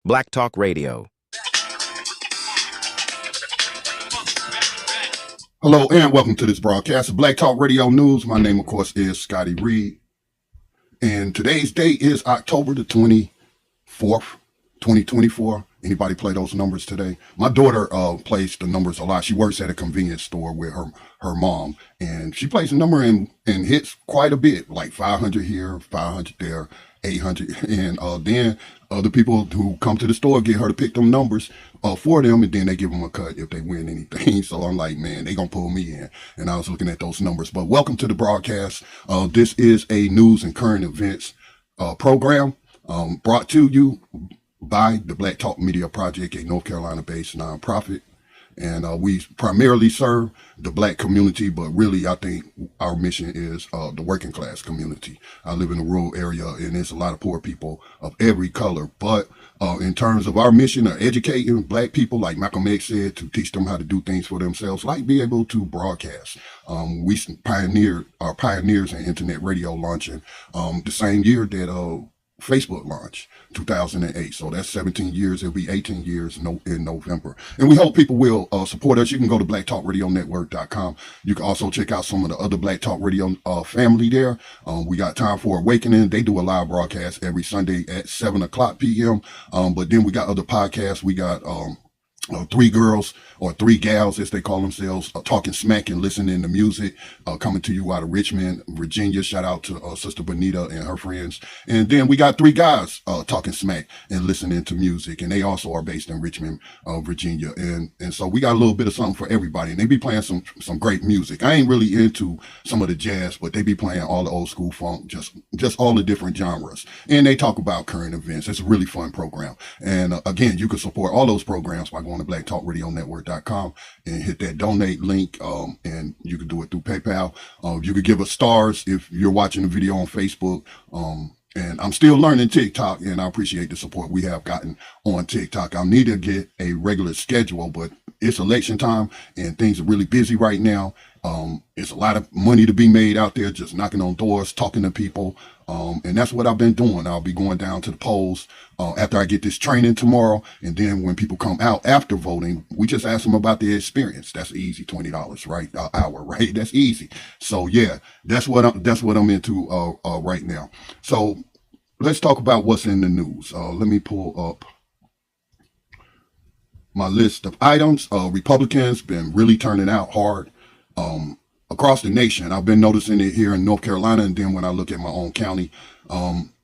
Black Talk Radio. Hello and welcome to this broadcast of Black Talk Radio News. My name, of course, is Scotty Reed. And today's date is October the 24th, 2024. Anybody play those numbers today? My daughter plays the numbers a lot. She works at a convenience store with her mom. And she plays the number and hits quite a bit, like 500 here, 500 there, 800. And then other people who come to the store get her to pick them numbers for them, and then they give them a cut if they win anything. So I'm like, man, they gonna pull me in. And I was looking at those numbers. But welcome to the broadcast. This is a news and current events program brought to you by the Black Talk Media Project, a North Carolina-based nonprofit. And we primarily serve the Black community, but really I think our mission is the working class community. I live in a rural area and there's a lot of poor people of every color. But in terms of our mission of educating Black people, like Malcolm X said, to teach them how to do things for themselves, like be able to broadcast. We are pioneers in internet radio launching the same year that Facebook launched, 2008. So that's 17 years. It'll be 18 years in November. And we hope people will support us. You can go to blacktalkradionetwork.com. You can also check out some of the other Black Talk Radio family there. We got Time for Awakening. They do a live broadcast every Sunday at 7 o'clock p.m. But then we got other podcasts. We got three girls or three gals, as they call themselves, talking smack and listening to music, coming to you out of Richmond, Virginia. Shout out to Sister Bonita and her friends. And then we got three guys talking smack and listening to music, and they also are based in Richmond, Virginia. And so we got a little bit of something for everybody, and they be playing some great music. I ain't really into some of the jazz, but they be playing all the old school funk, just all the different genres. And they talk about current events. It's a really fun program. And again, you can support all those programs by going to blacktalkradionetwork.com and hit that donate link, and you can do it through PayPal. You could give us stars if you're watching the video on Facebook. And I'm still learning TikTok, and I appreciate the support we have gotten on TikTok. I'll need to get a regular schedule, but it's election time and things are really busy right now. It's a lot of money to be made out there, just knocking on doors, talking to people. And that's what I've been doing. I'll be going down to the polls after I get this training tomorrow. And then when people come out after voting, we just ask them about their experience. That's easy, $20, right? Hour, right? That's easy. So yeah, that's what I'm into right now. So let's talk about what's in the news. Let me pull up my list of items. Republicans been really turning out hard across the nation. I've been noticing it here in North Carolina, and then when I look at my own county,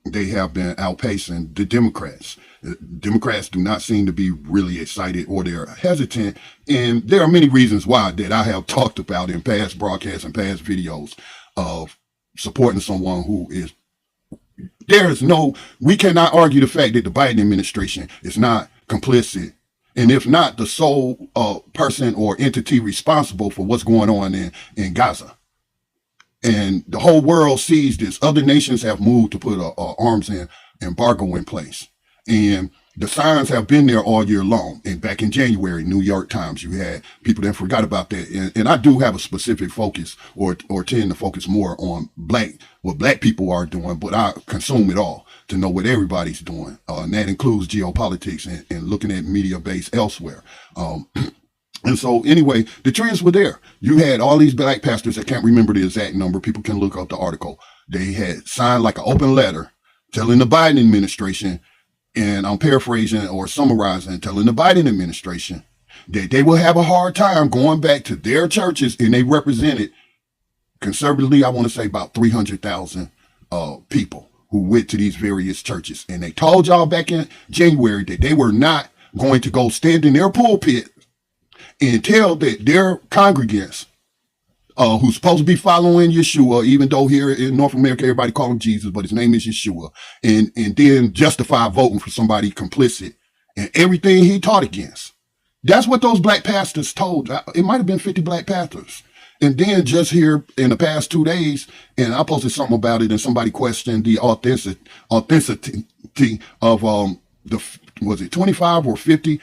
they have been outpacing the Democrats. The Democrats do not seem to be really excited, or they're hesitant, and there are many reasons why that I have talked about in past broadcasts and past videos of supporting someone who is. We cannot argue the fact that the Biden administration is not complicit, and if not, the sole person or entity responsible for what's going on in Gaza. And the whole world sees this. Other nations have moved to put a arms embargo in place. And the signs have been there all year long. And back in January, New York Times, you had people that forgot about that. And I do have a specific focus or tend to focus more on what Black people are doing, but I consume it all to know what everybody's doing. And that includes geopolitics and looking at media base elsewhere. And so anyway, the trends were there. You had all these Black pastors, I can't remember the exact number. People can look up the article. They had signed like an open letter telling the Biden administration, and I'm paraphrasing or summarizing, telling the Biden administration that they will have a hard time going back to their churches, and they represented conservatively, I want to say about 300,000 people who went to these various churches. And they told y'all back in January that they were not going to go stand in their pulpit and tell that their congregants who's supposed to be following Yeshua, even though here in North America, everybody call him Jesus, but his name is Yeshua, and then justify voting for somebody complicit in everything he taught against. That's what those Black pastors told. It might have been 50 Black pastors. And then just here in the past 2 days, and I posted something about it, and somebody questioned the authenticity of was it 25 or 50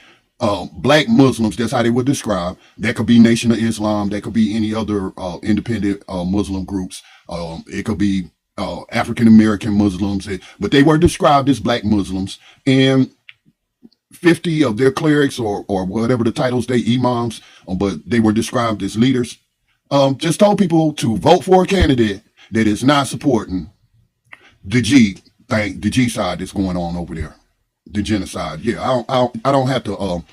Black Muslims? That's how they would describe. That could be Nation of Islam. That could be any other independent Muslim groups. It could be African American Muslims, but they were described as Black Muslims. And 50 of their clerics or whatever the titles, they imams, but they were described as leaders, just told people to vote for a candidate that is not supporting the G thing, the G side that's going on over there, the genocide. Yeah, I don't have to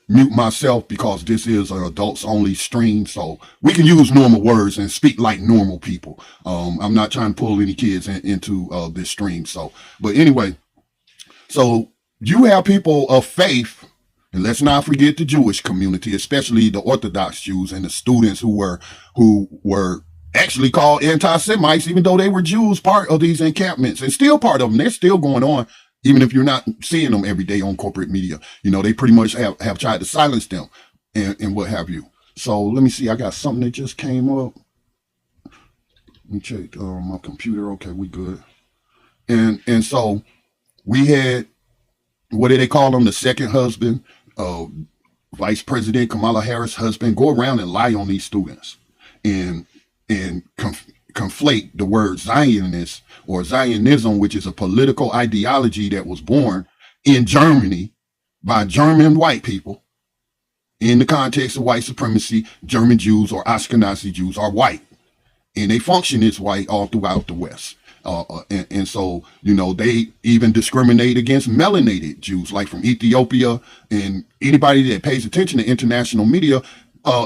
mute myself because this is an adults only stream, so we can use normal words and speak like normal people. I'm not trying to pull any kids into this stream. So, but anyway, so you have people of faith, and let's not forget the Jewish community, especially the Orthodox Jews and the students who were actually called anti-Semites, even though they were Jews, part of these encampments, and still part of them. They're still going on, even if you're not seeing them every day on corporate media. You know, they pretty much have tried to silence them and what have you. So let me see. I got something that just came up. Let me check my computer. Okay, we good. And so we had, what do they call them? The second husband, Vice President Kamala Harris' husband, go around and lie on these students and conflate the word Zionist or Zionism, which is a political ideology that was born in Germany by German white people. In the context of white supremacy, German Jews or Ashkenazi Jews are white, and they function as white all throughout the West. And so, you know, they even discriminate against melanated Jews, like from Ethiopia, and anybody that pays attention to international media.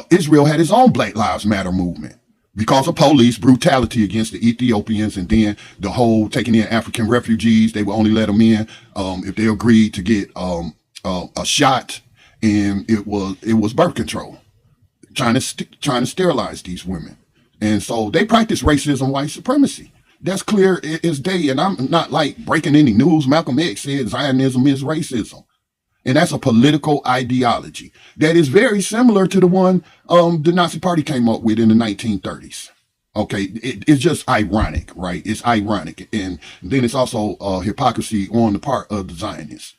Israel had its own Black Lives Matter movement because of police brutality against the Ethiopians, and then the whole taking in African refugees. They would only let them in if they agreed to get a shot, and it was birth control, trying to sterilize these women. And so they practice racism, white supremacy. That's clear as day, and I'm not like breaking any news. Malcolm X said Zionism is racism, and that's a political ideology that is very similar to the one the Nazi Party came up with in the 1930s. Okay, it's just ironic, right? It's ironic, and then it's also hypocrisy on the part of the Zionists.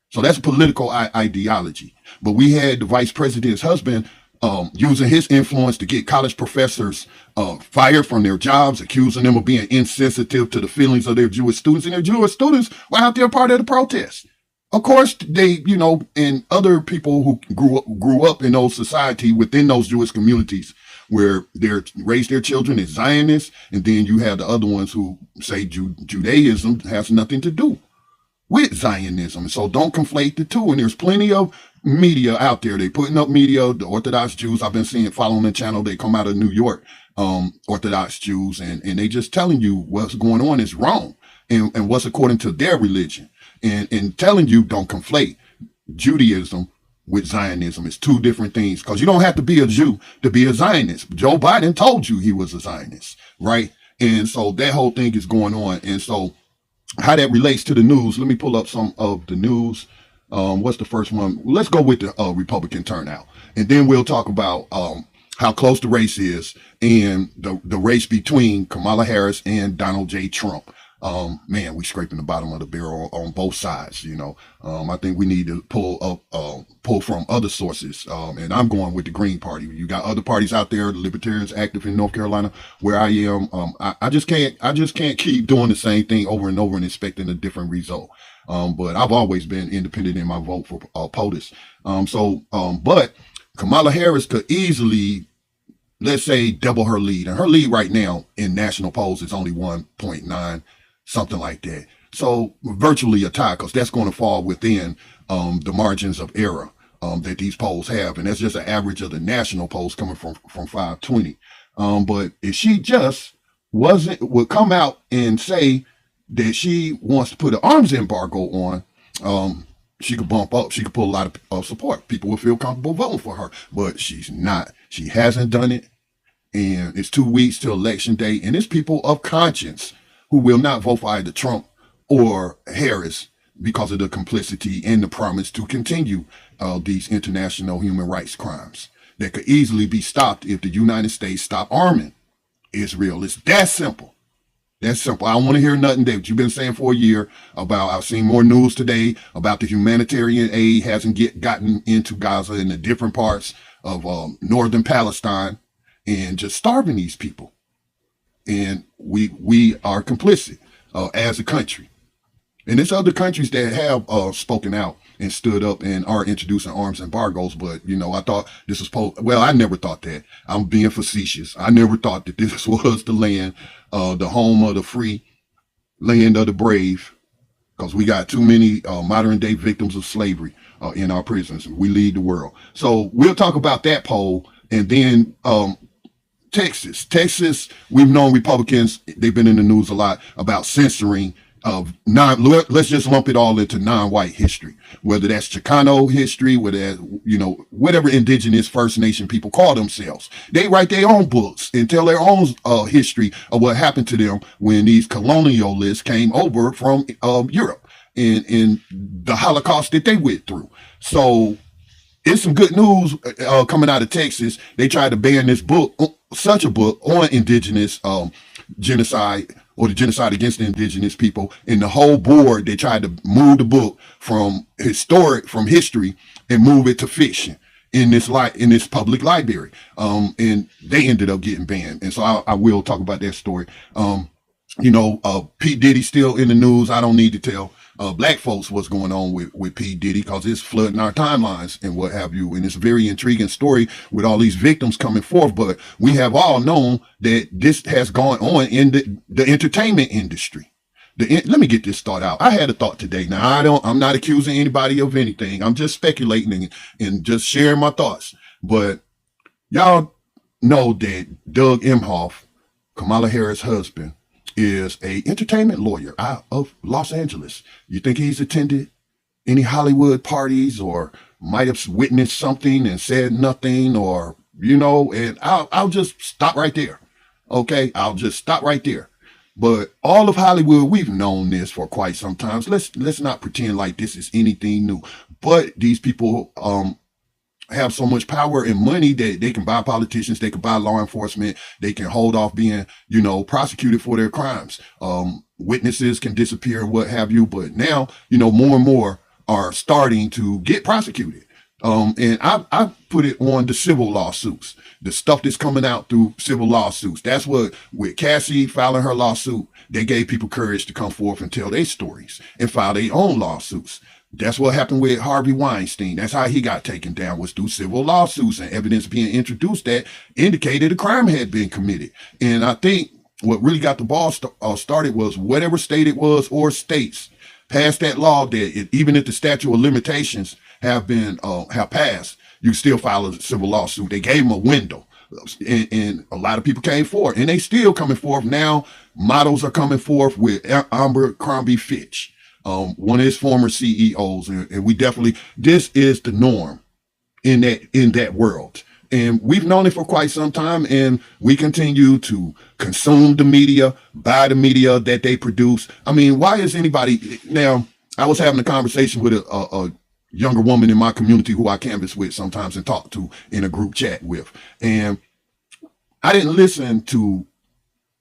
So that's a political ideology. But we had the vice president's husband using his influence to get college professors fired from their jobs, accusing them of being insensitive to the feelings of their Jewish students. And their Jewish students were out there part of the protest. Of course, they, you know, and other people who grew up in those society within those Jewish communities where they raised their children as Zionists, and then you have the other ones who say Judaism has nothing to do with Zionism. So don't conflate the two. And there's plenty of media out there. They putting up media. The Orthodox Jews I've been seeing following the channel, they come out of New York, Orthodox Jews, and they just telling you what's going on is wrong and what's according to their religion, and telling you don't conflate Judaism with Zionism. It's two different things, because you don't have to be a Jew to be a Zionist. Joe Biden told you he was a Zionist, right? And so that whole thing is going on. And so how that relates to the news, let me pull up some of the news. What's the first one? Let's go with the Republican turnout, and then we'll talk about how close the race is and the race between Kamala Harris and Donald J. Trump. Man, we scraping the bottom of the barrel on both sides. You know, I think we need to pull from other sources. And I'm going with the Green Party. You got other parties out there, the Libertarians active in North Carolina, where I am. I just can't keep doing the same thing over and over and expecting a different result. But I've always been independent in my vote for POTUS. But Kamala Harris could easily, let's say, double her lead. And her lead right now in national polls is only 1.9, something like that. So virtually a tie, because that's going to fall within the margins of error that these polls have. And that's just an average of the national polls coming from 520. But if she just would come out and say that she wants to put an arms embargo on, she could bump up, she could pull a lot of support. People will feel comfortable voting for her, but she's not. She hasn't done it. And it's 2 weeks till election day. And it's people of conscience who will not vote for either Trump or Harris because of the complicity and the promise to continue these international human rights crimes that could easily be stopped if the United States stop arming Israel. It's that simple. That's simple. I don't want to hear nothing that you've been saying for a year about. I've seen more news today about the humanitarian aid hasn't gotten into Gaza and the different parts of northern Palestine, and just starving these people. And we are complicit as a country. And there's other countries that have spoken out and stood up and are introducing arms embargoes. But, I thought this was well, I never thought that. I'm being facetious. I never thought that this was the land, the home of the free, land of the brave, because we got too many modern day victims of slavery in our prisons. We lead the world. So we'll talk about that poll. And then Texas, we've known Republicans, they've been in the news a lot about censoring of let's just lump it all into non-white history, whether that's Chicano history, whether that, whatever indigenous First Nation people call themselves. They write their own books and tell their own history of what happened to them when these colonialists came over from Europe and the Holocaust that they went through. So it's some good news coming out of Texas. They tried to ban this book, such a book on indigenous genocide, or the genocide against the indigenous people. And the whole board, they tried to move the book from history and move it to fiction in this public library. And they ended up getting banned. And so I will talk about that story. P. Diddy still in the news. I don't need to tell black folks what's going on with P. Diddy, because it's flooding our timelines and what have you. And it's a very intriguing story with all these victims coming forth. But we have all known that this has gone on in the entertainment industry. Let me get this thought out. I had a thought today. Now, I'm not accusing anybody of anything. I'm just speculating and just sharing my thoughts. But y'all know that Doug Emhoff, Kamala Harris' husband, is a entertainment lawyer out of Los Angeles. You think he's attended any Hollywood parties or might have witnessed something and said nothing, or, and I'll just stop right there. Okay. I'll just stop right there. But all of Hollywood, we've known this for quite some time. So let's not pretend like this is anything new. But these people, have so much power and money that they can buy politicians, they can buy law enforcement, they can hold off being, prosecuted for their crimes. Witnesses can disappear and what have you. But now, more and more are starting to get prosecuted. And I put it on the civil lawsuits, the stuff that's coming out through civil lawsuits. That's what, with Cassie filing her lawsuit, they gave people courage to come forth and tell their stories and file their own lawsuits. That's what happened with Harvey Weinstein. That's how he got taken down, was through civil lawsuits and evidence being introduced that indicated a crime had been committed. And I think what really got the ball started was whatever state it was or states passed that law that even if the statute of limitations have passed, you still file a civil lawsuit. They gave them a window. And a lot of people came forward, and they still coming forth now. Models are coming forth with Abercrombie Fitch. One of his former CEOs, and we definitely, this is the norm in that world. And we've known it for quite some time, and we continue to consume the media, buy the media that they produce. I mean, why is anybody, now, I was having a conversation with a younger woman in my community who I canvass with sometimes and talk to in a group chat with. And I didn't listen to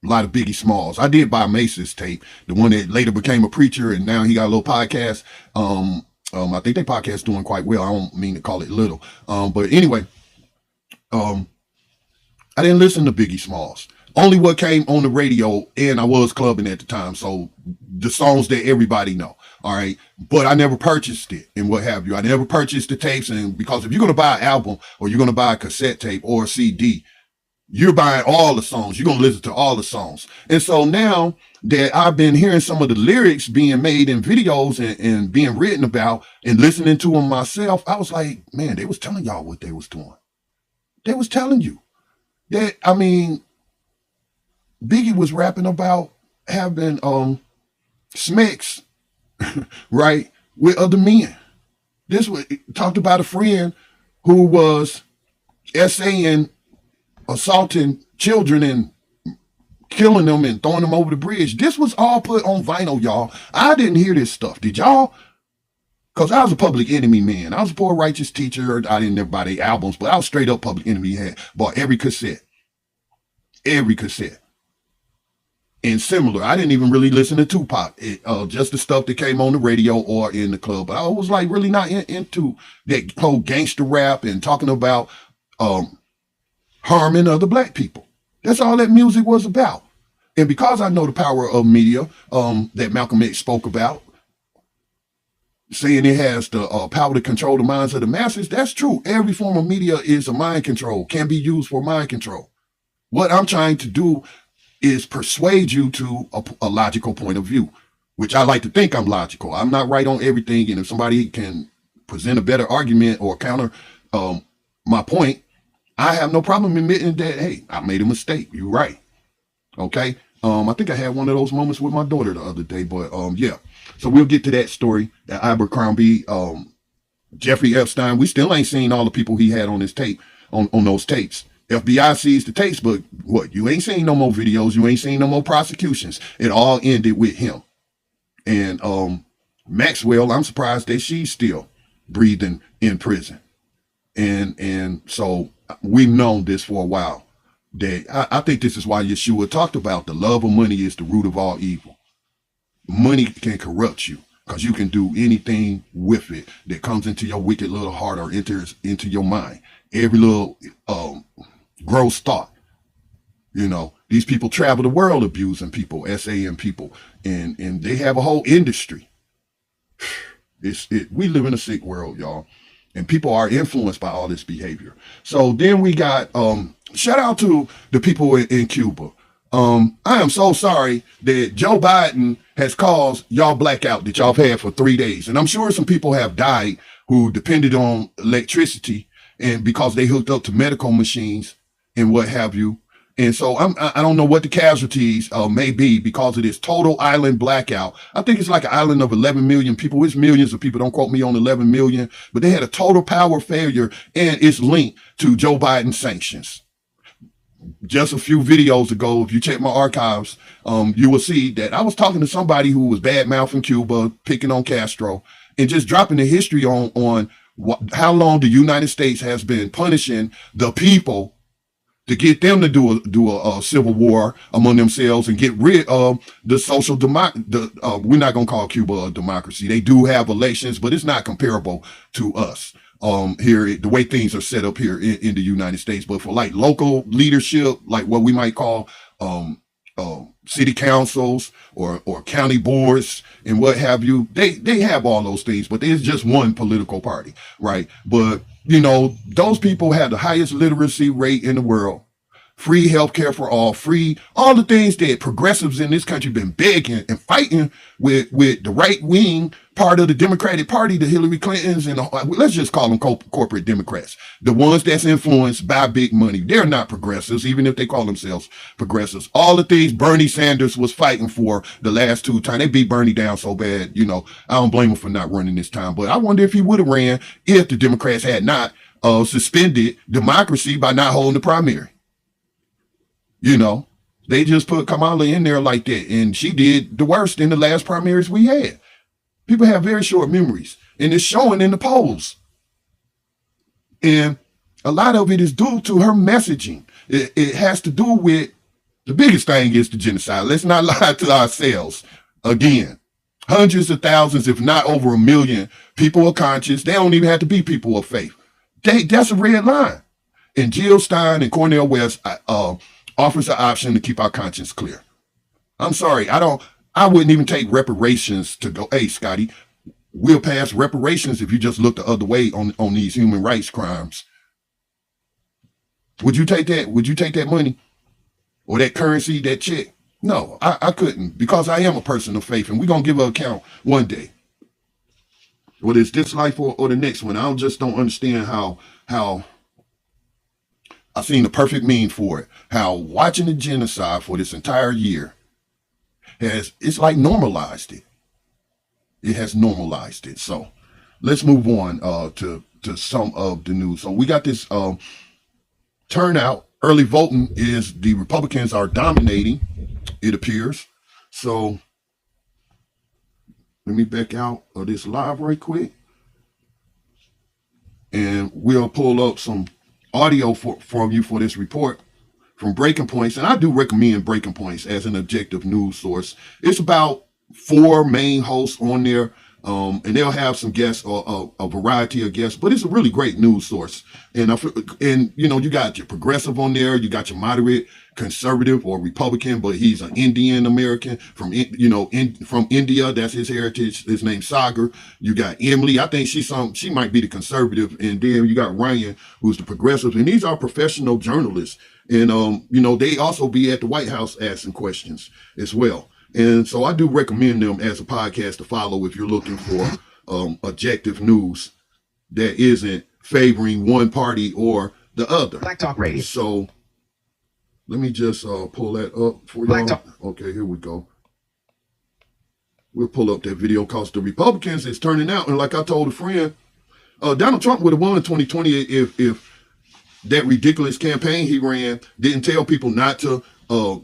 a lot of Biggie Smalls. I did buy Mace's tape, the one that later became a preacher, and now he got a little podcast. I think their podcast doing quite well. I don't mean to call it little. But anyway, I didn't listen to Biggie Smalls. Only what came on the radio, and I was clubbing at the time, so the songs that everybody know. All right. But I never purchased it and what have you. I never purchased the tapes, and because if you're going to buy an album or you're going to buy a cassette tape or a CD, you're buying all the songs. You're going to listen to all the songs. And so now that I've been hearing some of the lyrics being made in videos and being written about and listening to them myself, I was like, man, they was telling y'all what they was doing. They was telling you that, I mean, Biggie was rapping about having smacks, right, with other men. This was talked about a friend who was essaying assaulting children and killing them and throwing them over the bridge. This was all put on vinyl, y'all. I didn't hear this stuff. Did y'all? Because I was a Public Enemy man. I was a poor righteous teacher. I didn't never buy their albums, but I was straight up Public Enemy. Bought every cassette. Every cassette. And similar, I didn't even really listen to Tupac. Just the stuff that came on the radio or in the club. But I was like really not into that whole gangster rap and talking about harming other black people. That's all that music was about. And because I know the power of media that Malcolm X spoke about, saying it has the power to control the minds of the masses. That's true. Every form of media is a mind control, can be used for mind control. What I'm trying to do is persuade you to a logical point of view, which I like to think I'm logical. I'm not right on everything. And if somebody can present a better argument or counter my point, I have no problem admitting that, hey, I made a mistake. You're right. Okay. I think I had one of those moments with my daughter the other day, but yeah. So we'll get to that story, that Abercrombie, Jeffrey Epstein. We still ain't seen all the people he had on his tape, on those tapes. FBI sees the tapes, but what? You ain't seen no more videos. You ain't seen no more prosecutions. It all ended with him. And Maxwell, I'm surprised that she's still breathing in prison. And so we've known this for a while. That I think this is why Yeshua talked about the love of money is the root of all evil. Money can corrupt you because you can do anything with it that comes into your wicked little heart or enters into your mind. Every little gross thought. You know, these people travel the world abusing people, SAing people, and they have a whole industry. We live in a sick world, y'all. And people are influenced by all this behavior. So then we got, shout out to the people in Cuba. I am so sorry that Joe Biden has caused y'all blackout that y'all have had for 3 days. And I'm sure some people have died who depended on electricity and because they hooked up to medical machines and what have you. And so I don't know what the casualties may be because of this total island blackout. I think it's like an island of 11 million people. It's millions of people. Don't quote me on 11 million, but they had a total power failure and it's linked to Joe Biden's sanctions. Just a few videos ago, if you check my archives, you will see that I was talking to somebody who was bad mouthing Cuba, picking on Castro, and just dropping the history on how long the United States has been punishing the people to get them to do a civil war among themselves and get rid of the social we're not going to call Cuba a democracy. They do have elections, but it's not comparable to us here, the way things are set up here in the United States. But for like local leadership, like what we might call city councils or county boards and what have you, they have all those things, but there's just one political party, right? But you know, those people have the highest literacy rate in the world, free healthcare for all, free, all the things that progressives in this country been begging and fighting with the right wing part of the Democratic Party, the Hillary Clintons, and let's just call them corporate Democrats, the ones that's influenced by big money. They're not progressives, even if they call themselves progressives. All the things Bernie Sanders was fighting for the last 2 times, they beat Bernie down so bad, you know, I don't blame him for not running this time. But I wonder if he would have ran if the Democrats had not suspended democracy by not holding the primary. You know, they just put Kamala in there like that, and she did the worst in the last primaries we had. People have very short memories, and it's showing in the polls. And a lot of it is due to her messaging. It has to do with, the biggest thing is the genocide. Let's not lie to ourselves. Again, hundreds of thousands, if not over 1 million people are conscious. They don't even have to be people of faith. That's a red line. And Jill Stein and Cornel West offers an option to keep our conscience clear. I'm sorry, I wouldn't even take reparations to go, hey, Scotty, we'll pass reparations if you just look the other way on these human rights crimes. Would you take that? Would you take that money or that currency, that check? No, I couldn't, because I am a person of faith, and we're going to give an account one day. Whether it's this life or the next one. I just don't understand how I've seen the perfect meme for it. How watching the genocide for this entire year it's like normalized it. It has normalized it. So let's move on to some of the news. So we got this turnout. Early voting is the Republicans are dominating, it appears. So let me back out of this live right quick, and we'll pull up some audio from you for this report from Breaking Points. And I do recommend Breaking Points as an objective news source. It's about 4 main hosts on there. And they'll have some guests or a variety of guests, but it's a really great news source. And you got your progressive on there, you got your moderate conservative or Republican, but he's an Indian American from India. That's his heritage. His name's Sagar. You got Emily. I think she might be the conservative, and then you got Ryan, who's the progressive. And these are professional journalists, and they also be at the White House asking questions as well. And so I do recommend them as a podcast to follow if you're looking for objective news that isn't favoring one party or the other. Black Talk Radio. So let me just pull that up for y'all. Okay, here we go. We'll pull up that video because the Republicans is turning out. And like I told a friend, Donald Trump would have won in 2020 if that ridiculous campaign he ran didn't tell people not to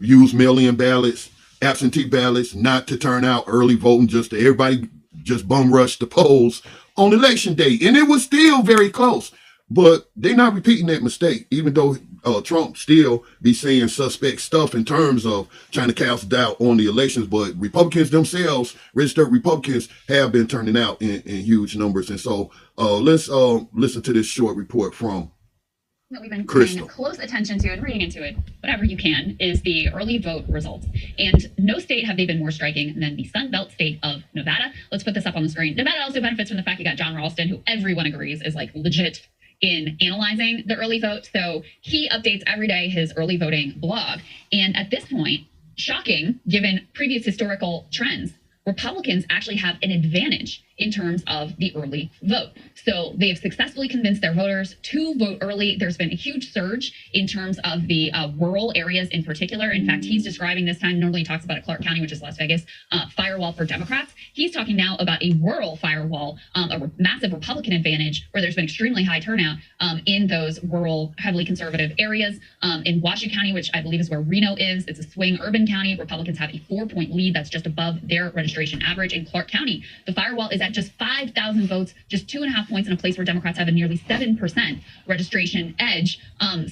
use mail-in ballots, absentee ballots, not to turn out early voting, everybody just bum rush the polls on election day. And it was still very close. But they're not repeating that mistake, even though Trump still be saying suspect stuff in terms of trying to cast doubt on the elections. But Republicans themselves, registered Republicans, have been turning out in huge numbers. And so let's listen to this short report from that we've been paying close attention to and reading into it, whatever you can, is the early vote results. And no state have they been more striking than the Sun Belt state of Nevada. Let's put this up on the screen. Nevada also benefits from the fact you got John Ralston, who everyone agrees is like legit in analyzing the early vote. So he updates every day his early voting blog. And at this point, shocking, given previous historical trends, Republicans actually have an advantage in terms of the early vote. So they have successfully convinced their voters to vote early. There's been a huge surge in terms of the rural areas in particular. In fact, he's describing this time, normally he talks about a Clark County, which is Las Vegas, firewall for Democrats. He's talking now about a rural firewall, a massive Republican advantage where there's been extremely high turnout in those rural, heavily conservative areas. In Washoe County, which I believe is where Reno is, it's a swing urban county. Republicans have a 4-point lead that's just above their registration average. In Clark County, the firewall is at just 5,000 votes, just 2.5 points in a place where Democrats have a nearly 7% registration edge.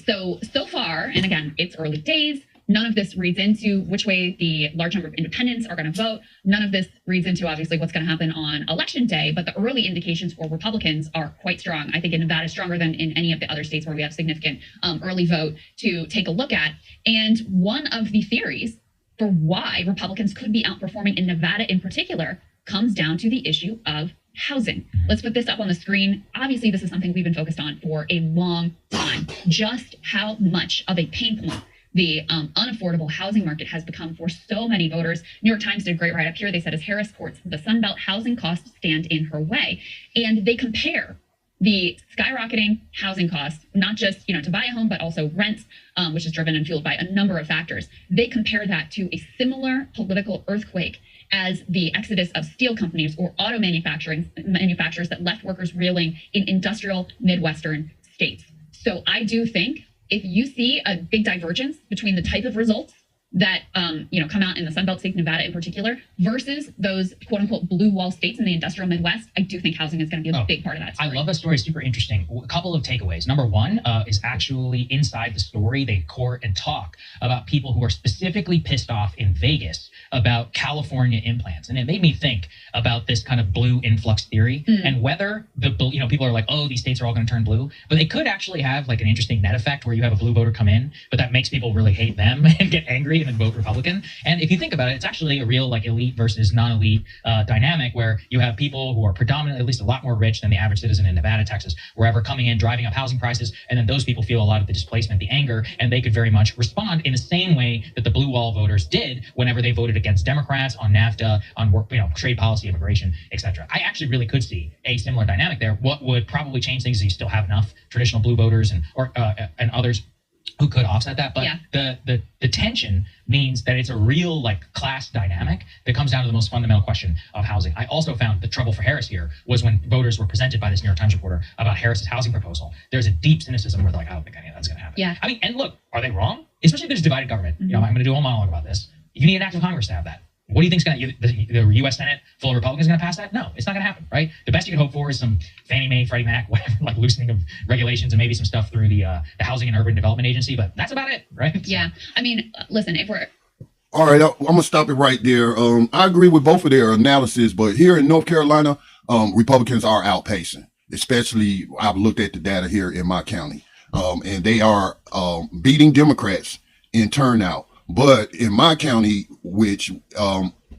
So far, and again, it's early days, none of this reads into which way the large number of independents are going to vote. None of this reads into, obviously, what's going to happen on election day. But the early indications for Republicans are quite strong. I think in Nevada, stronger than in any of the other states where we have significant early vote to take a look at. And one of the theories for why Republicans could be outperforming in Nevada in particular comes down to the issue of housing. Let's put this up on the screen. Obviously, this is something we've been focused on for a long time. Just how much of a pain point the unaffordable housing market has become for so many voters. New York Times did a great write-up here. They said, as Harris courts the Sun Belt, housing costs stand in her way. And they compare the skyrocketing housing costs, not just to buy a home, but also rents, which is driven and fueled by a number of factors. They compare that to a similar political earthquake as the exodus of steel companies or auto manufacturers that left workers reeling in industrial Midwestern states. So I do think if you see a big divergence between the type of results that come out in the Sun Belt states, Nevada in particular, versus those quote unquote blue wall states in the industrial Midwest, I do think housing is going to be a big part of that story. I love that story. Super interesting. A couple of takeaways. Number one is actually inside the story, they court and talk about people who are specifically pissed off in Vegas about California implants. And it made me think about this kind of blue influx theory and whether people are like, oh, these states are all going to turn blue, but they could actually have like an interesting net effect where you have a blue voter come in, but that makes people really hate them and get angry and then vote Republican. And if you think about it, it's actually a real like elite versus non-elite dynamic where you have people who are predominantly at least a lot more rich than the average citizen in Nevada, Texas, wherever, coming in, driving up housing prices. And then those people feel a lot of the displacement, the anger, and they could very much respond in the same way that the blue wall voters did whenever they voted against Democrats on NAFTA, on work, trade policy, immigration, etc. I actually really could see a similar dynamic there. What would probably change things is you still have enough traditional blue voters and others who could offset that. But yeah, the tension means that it's a real like class dynamic that comes down to the most fundamental question of housing. I also found the trouble for Harris here was when voters were presented by this New York Times reporter about Harris's housing proposal. There's a deep cynicism where they're like, I don't think any of that's going to happen. Yeah. I mean, and look, are they wrong? Especially if there's divided government. I'm going to do a monologue about this. You need an act of Congress to have that. What do you think is going to, the U.S. Senate full of Republicans going to pass that? No, it's not going to happen, right? The best you can hope for is some Fannie Mae, Freddie Mac, whatever, like loosening of regulations and maybe some stuff through the Housing and Urban Development Agency, but that's about it, right? Yeah. I mean, listen, if we're All right, I'm gonna stop it right there. I agree with both of their analysis, but here in North Carolina, Republicans are outpacing. Especially, I've looked at the data here in my county, and they are beating Democrats in turnout. But in my county, which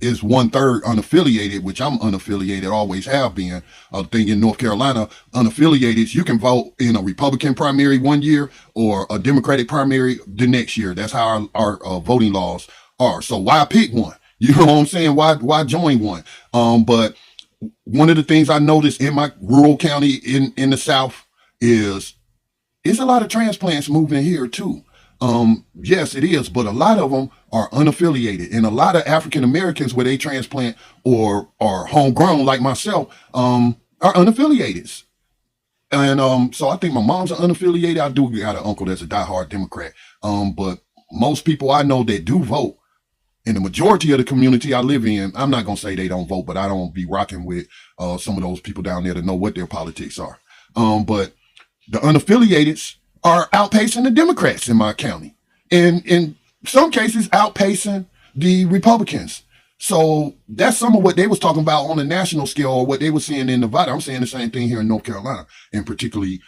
is 1/3 unaffiliated, which I'm unaffiliated, always have been. I think in North Carolina, unaffiliated, you can vote in a Republican primary one year or a Democratic primary the next year. That's how our voting laws are. So why pick one? You know what I'm saying? Why join one? But one of the things I noticed in my rural county in the South is it's a lot of transplants moving here too. Yes, it is, but a lot of them are unaffiliated, and a lot of African Americans where they transplant or are homegrown like myself, are unaffiliated. And so I think my mom's an unaffiliated. I do got an uncle that's a diehard Democrat. But most people I know that do vote, and the majority of the community I live in, I'm not gonna say they don't vote, but I don't be rocking with some of those people down there to know what their politics are. But the unaffiliateds are outpacing the Democrats in my county, and in some cases outpacing the Republicans. So that's some of what they was talking about on a national scale, or what they were seeing in Nevada. I'm saying the same thing here in North Carolina, and particularly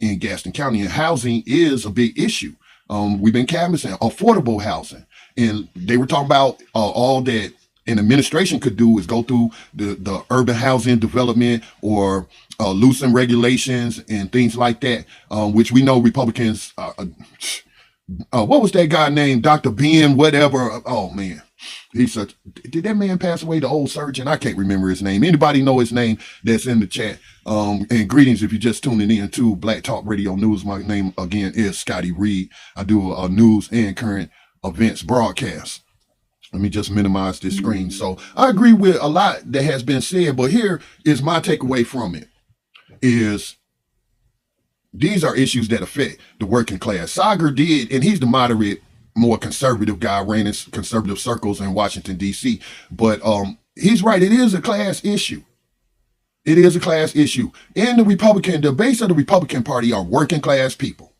in Gaston County. And housing is a big issue. We've been canvassing affordable housing, and they were talking about all that an administration could do is go through the urban housing development or loosen regulations and things like that, which we know Republicans, what was that guy named? Dr. Ben, whatever. Oh man, did that man pass away? The old surgeon? I can't remember his name. Anybody know his name that's in the chat? And greetings if you're just tuning in to Black Talk Radio News. My name again is Scotty Reed. I do a news and current events broadcast. Let me just minimize this screen. So I agree with a lot that has been said, but here is my takeaway from it is these are issues that affect the working class. Sagar did, and he's the moderate, more conservative guy, ran in conservative circles in Washington, D.C. But he's right. It is a class issue. It is a class issue. And the base of the Republican Party are working class people.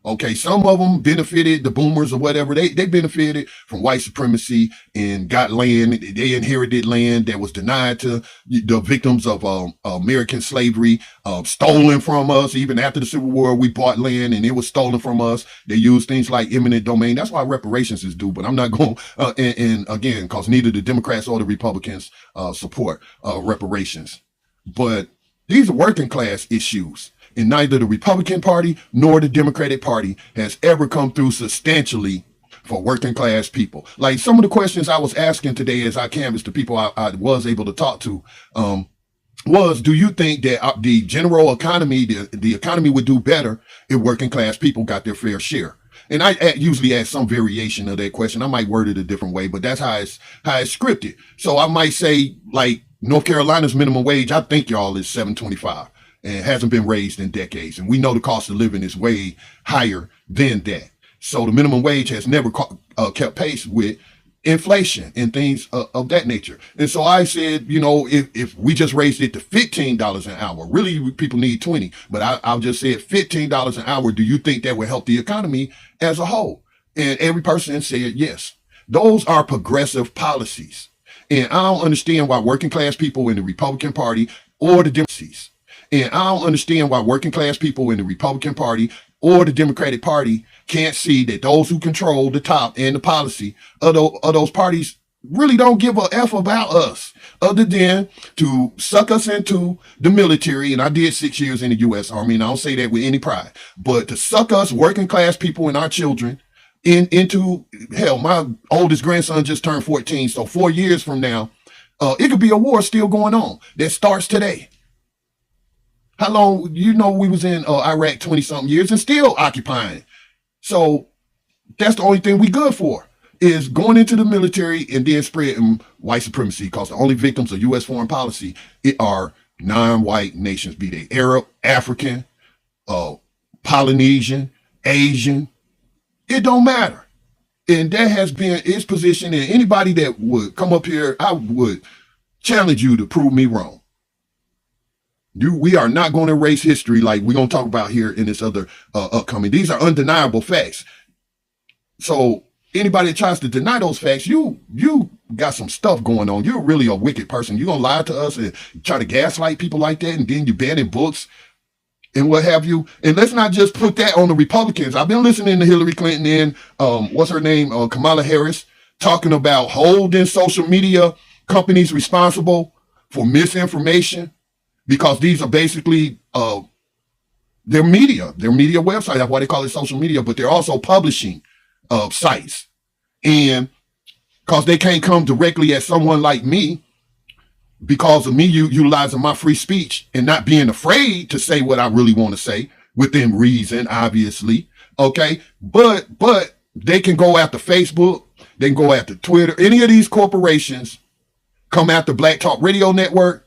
Okay, some of them benefited, the boomers or whatever, they benefited from white supremacy and got land. They inherited land that was denied to the victims of American slavery, stolen from us. Even after the Civil War, we bought land and it was stolen from us. They used things like eminent domain. That's why reparations is due, but I'm not going, and again, because neither the Democrats or the Republicans support reparations. But these are working class issues. And neither the Republican Party nor the Democratic Party has ever come through substantially for working class people. Like some of the questions I was asking today as I canvassed the people I was able to talk to, was, do you think that the general economy, the economy would do better if working class people got their fair share? And I usually ask some variation of that question. I might word it a different way, but that's how it's scripted. So I might say, like, North Carolina's minimum wage, I think y'all is $7.25. And hasn't been raised in decades. And we know the cost of living is way higher than that. So the minimum wage has never kept pace with inflation and things of that nature. And so I said, you know, if we just raised it to $15 an hour, really people need 20, but I'll just say it $15 an hour. Do you think that would help the economy as a whole? And every person said yes. Those are progressive policies. And I don't understand why working class people in the Republican Party or the Democrats, and I don't understand why working class people in the Republican Party or the Democratic Party can't see that those who control the top and the policy of those parties really don't give a F about us, other than to suck us into the military. And I did 6 years in the U.S. Army, and I don't say that with any pride, but to suck us working class people and our children into hell. My oldest grandson just turned 14. So 4 years from now, it could be a war still going on that starts today. How long, you know, we was in Iraq 20 something years and still occupying. So that's the only thing we good for, is going into the military and then spreading white supremacy, because the only victims of U.S. foreign policy are non-white nations, be they Arab, African, Polynesian, Asian. It don't matter. And that has been its position. And anybody that would come up here, I would challenge you to prove me wrong. We are not going to erase history like we're going to talk about here in this other upcoming. These are undeniable facts. So anybody that tries to deny those facts, you got some stuff going on. You're really a wicked person. You're going to lie to us and try to gaslight people like that, and then you're banning books and what have you. And let's not just put that on the Republicans. I've been listening to Hillary Clinton and what's her name, Kamala Harris, talking about holding social media companies responsible for misinformation, because these are basically their media website. That's why they call it social media, but they're also publishing sites. And because they can't come directly at someone like me, because of me utilizing my free speech and not being afraid to say what I really want to say within reason, obviously. Okay. But they can go after Facebook. They can go after Twitter. Any of these corporations come after Black Talk Radio Network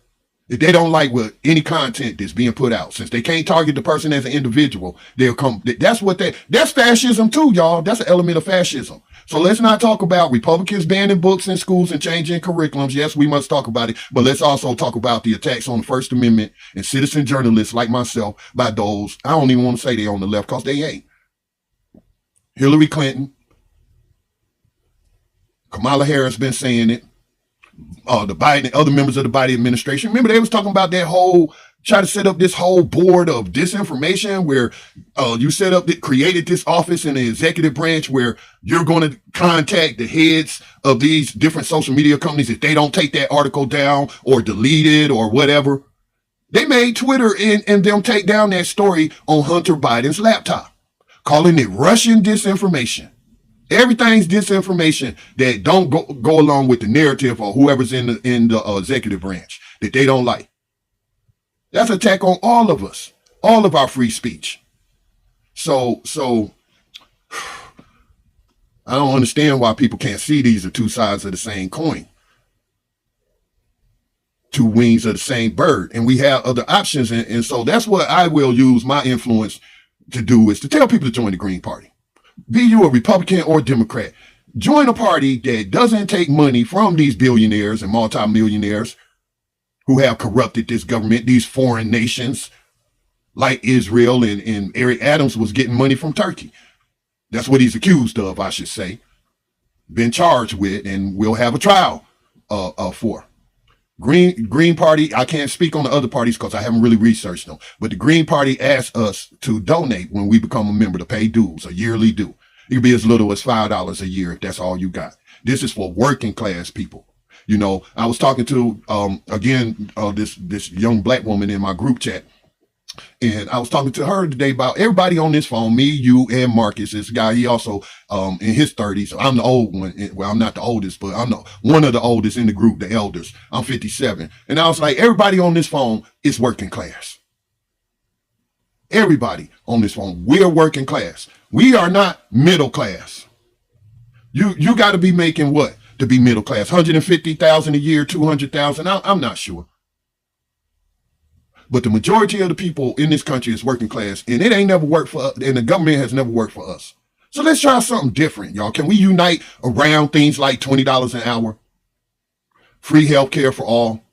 if they don't like what any content that's being put out. Since they can't target the person as an individual, they'll come. That's fascism too, y'all. That's an element of fascism. So let's not talk about Republicans banning books in schools and changing curriculums. Yes, we must talk about it, but let's also talk about the attacks on the First Amendment and citizen journalists like myself by those, I don't even want to say they on the left, because they ain't. Hillary Clinton, Kamala Harris been saying it. The Biden, other members of the Biden administration. Remember, they was talking about that whole, try to set up this whole board of disinformation where you created this office in the executive branch where you're going to contact the heads of these different social media companies if they don't take that article down or delete it or whatever. They made Twitter and them take down that story on Hunter Biden's laptop, calling it Russian disinformation. Everything's disinformation that don't go along with the narrative or whoever's in the executive branch that they don't like. That's an attack on all of us, all of our free speech. So I don't understand why people can't see these are two sides of the same coin, two wings of the same bird, and we have other options. And so that's what I will use my influence to do, is to tell people to join the Green Party. Be you a Republican or Democrat, join a party that doesn't take money from these billionaires and multimillionaires who have corrupted this government, these foreign nations like Israel, and Eric Adams was getting money from Turkey. That's what he's accused of, I should say, been charged with, and will have a trial for. Green Party, I can't speak on the other parties because I haven't really researched them, but the Green Party asks us to donate when we become a member, to pay dues, a yearly due. It could be as little as $5 a year if that's all you got. This is for working class people. You know, I was talking to, this young Black woman in my group chat, and I was talking to her today about everybody on this phone, me, you, and Marcus. This guy, he also in his 30s. I'm the old one. Well, I'm not the oldest, but I'm one of the oldest in the group, the elders. I'm 57. And I was like, everybody on this phone is working class. Everybody on this phone, we're working class. We are not middle class. You got to be making what to be middle class? 150,000 a year, 200,000. I'm not sure. But the majority of the people in this country is working class, and it ain't never worked for us, and the government has never worked for us. So let's try something different, y'all. Can we unite around things like $20 an hour, free health care for all,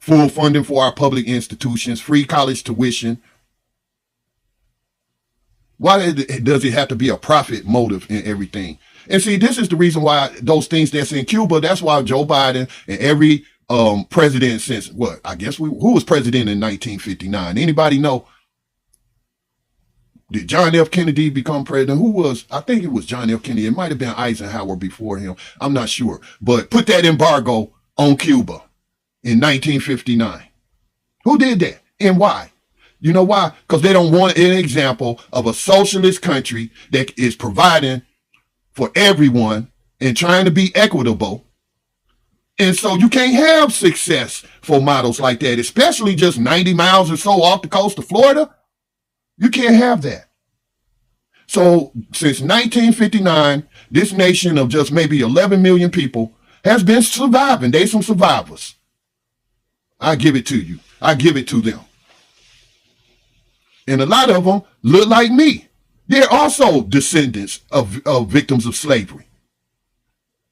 full funding for our public institutions, free college tuition? Why does it have to be a profit motive in everything? And see, this is the reason why those things that's in Cuba, that's why Joe Biden and every president since what? I guess who was president in 1959? Anybody know? Did John F. Kennedy become president? Who was? I think it was John F. Kennedy. It might have been Eisenhower before him. I'm not sure. But put that embargo on Cuba in 1959. Who did that and why? You know why? Because they don't want an example of a socialist country that is providing for everyone and trying to be equitable. And so you can't have successful models like that, especially just 90 miles or so off the coast of Florida. You can't have that. So since 1959, this nation of just maybe 11 million people has been surviving. They some survivors. I give it to you. I give it to them. And a lot of them look like me. They're also descendants of victims of slavery.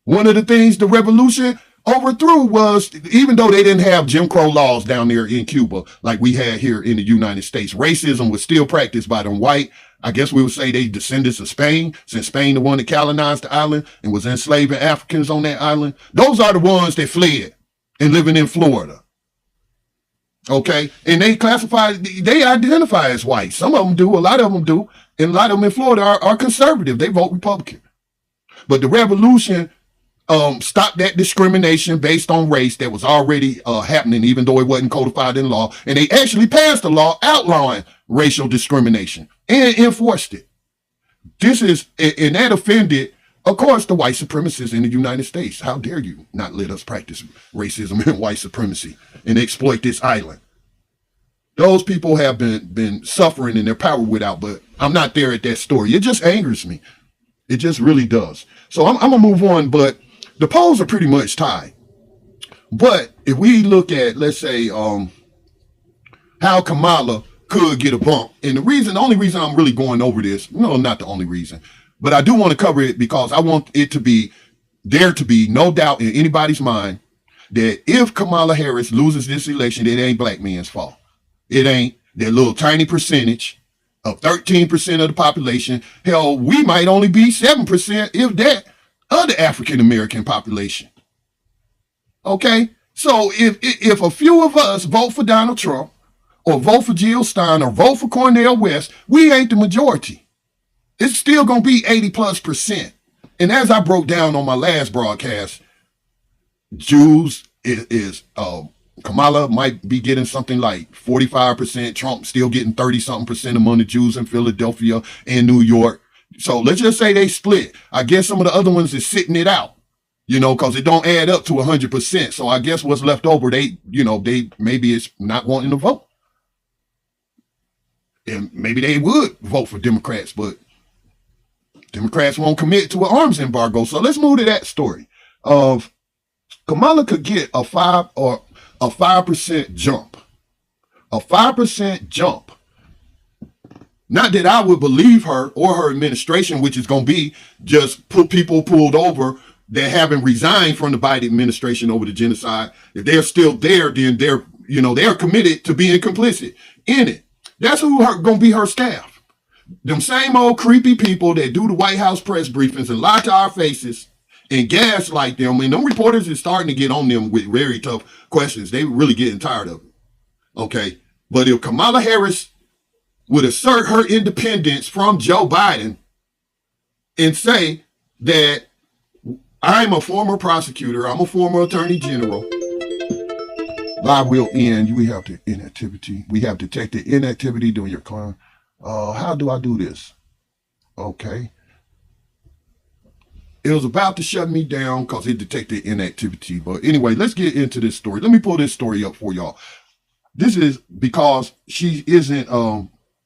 One of the things the revolution overthrew was, even though they didn't have Jim Crow laws down there in Cuba like we had here in the United States, racism was still practiced by them white. I guess we would say they descendants of Spain, since Spain the one that colonized the island and was enslaving Africans on that island. Those are the ones that fled and living in Florida. Okay, and they identify as white. Some of them do, a lot of them do, and a lot of them in Florida are conservative. They vote Republican. But the revolution stopped that discrimination based on race that was already happening, even though it wasn't codified in law. And they actually passed a law outlawing racial discrimination and enforced it. And that offended, of course, the white supremacists in the United States. How dare you not let us practice racism and white supremacy and exploit this island? Those people have been suffering in their power without, but I'm not there at that story. It just angers me. It just really does. So I'm going to move on, but the polls are pretty much tied. But if we look at, let's say, how Kamala could get a bump, and the only reason I'm really going over this, no, not the only reason, but I do want to cover it because I want it to be, there to be no doubt in anybody's mind that if Kamala Harris loses this election, it ain't black men's fault. It ain't that little tiny percentage of 13% of the population. Hell, we might only be 7%, if that, of the African-American population. Okay? So if a few of us vote for Donald Trump, or vote for Jill Stein, or vote for Cornel West, we ain't the majority. It's still going to be 80+%. And as I broke down on my last broadcast, Jews Kamala might be getting something like 45%. Trump still getting 30-something% among the Jews in Philadelphia and New York. So let's just say they split. I guess some of the other ones is sitting it out, because it don't add up to 100%. So I guess what's left over, they maybe it's not wanting to vote. And maybe they would vote for Democrats, but Democrats won't commit to an arms embargo. So let's move to that story of Kamala could get a 5% jump. A 5% jump. Not that I would believe her or her administration, which is going to be just put people pulled over that haven't resigned from the Biden administration over the genocide. If they're still there, then they're committed to being complicit in it. That's who going to be her staff. Them same old creepy people that do the White House press briefings and lie to our faces and gaslight them. And them reporters is starting to get on them with very tough questions. They really getting tired of it. Okay. But if Kamala Harris would assert her independence from Joe Biden and say that I'm a former prosecutor, I'm a former attorney general, live will end. We have the inactivity. We have detected inactivity during your crime. How do I do this? Okay. It was about to shut me down because it detected inactivity. But anyway, let's get into this story. Let me pull this story up for y'all. This is because she isn't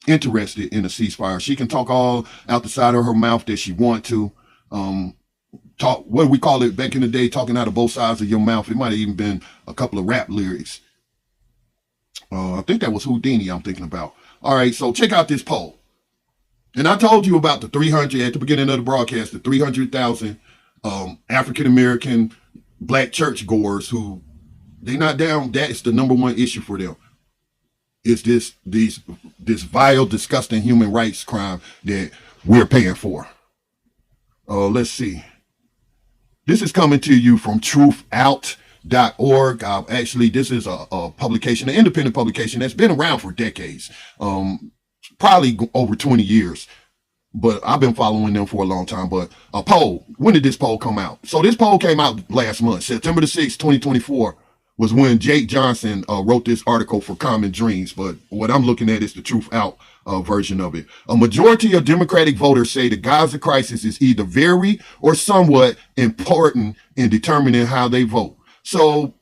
interested in a ceasefire. She can talk all out the side of her mouth that she want to. Talk, what do we call it back in the day, talking out of both sides of your mouth. It might have even been a couple of rap lyrics. I think that was Houdini I'm thinking about. All right, so check out this poll. And I told you about the 300 at the beginning of the broadcast, the 300,000 African-American black church goers who they not down. That is the number one issue for them. It's this vile, disgusting human rights crime that we're paying for. Let's see. This is coming to you from truthout.org. Actually, this is a publication, an independent publication that's been around for decades, probably over 20 years. But I've been following them for a long time. But a poll, when did this poll come out? So this poll came out last month, September the 6th, 2024. Was when Jake Johnson wrote this article for Common Dreams. But what I'm looking at is the Truth Out version of it. A majority of Democratic voters say the Gaza crisis is either very or somewhat important in determining how they vote. So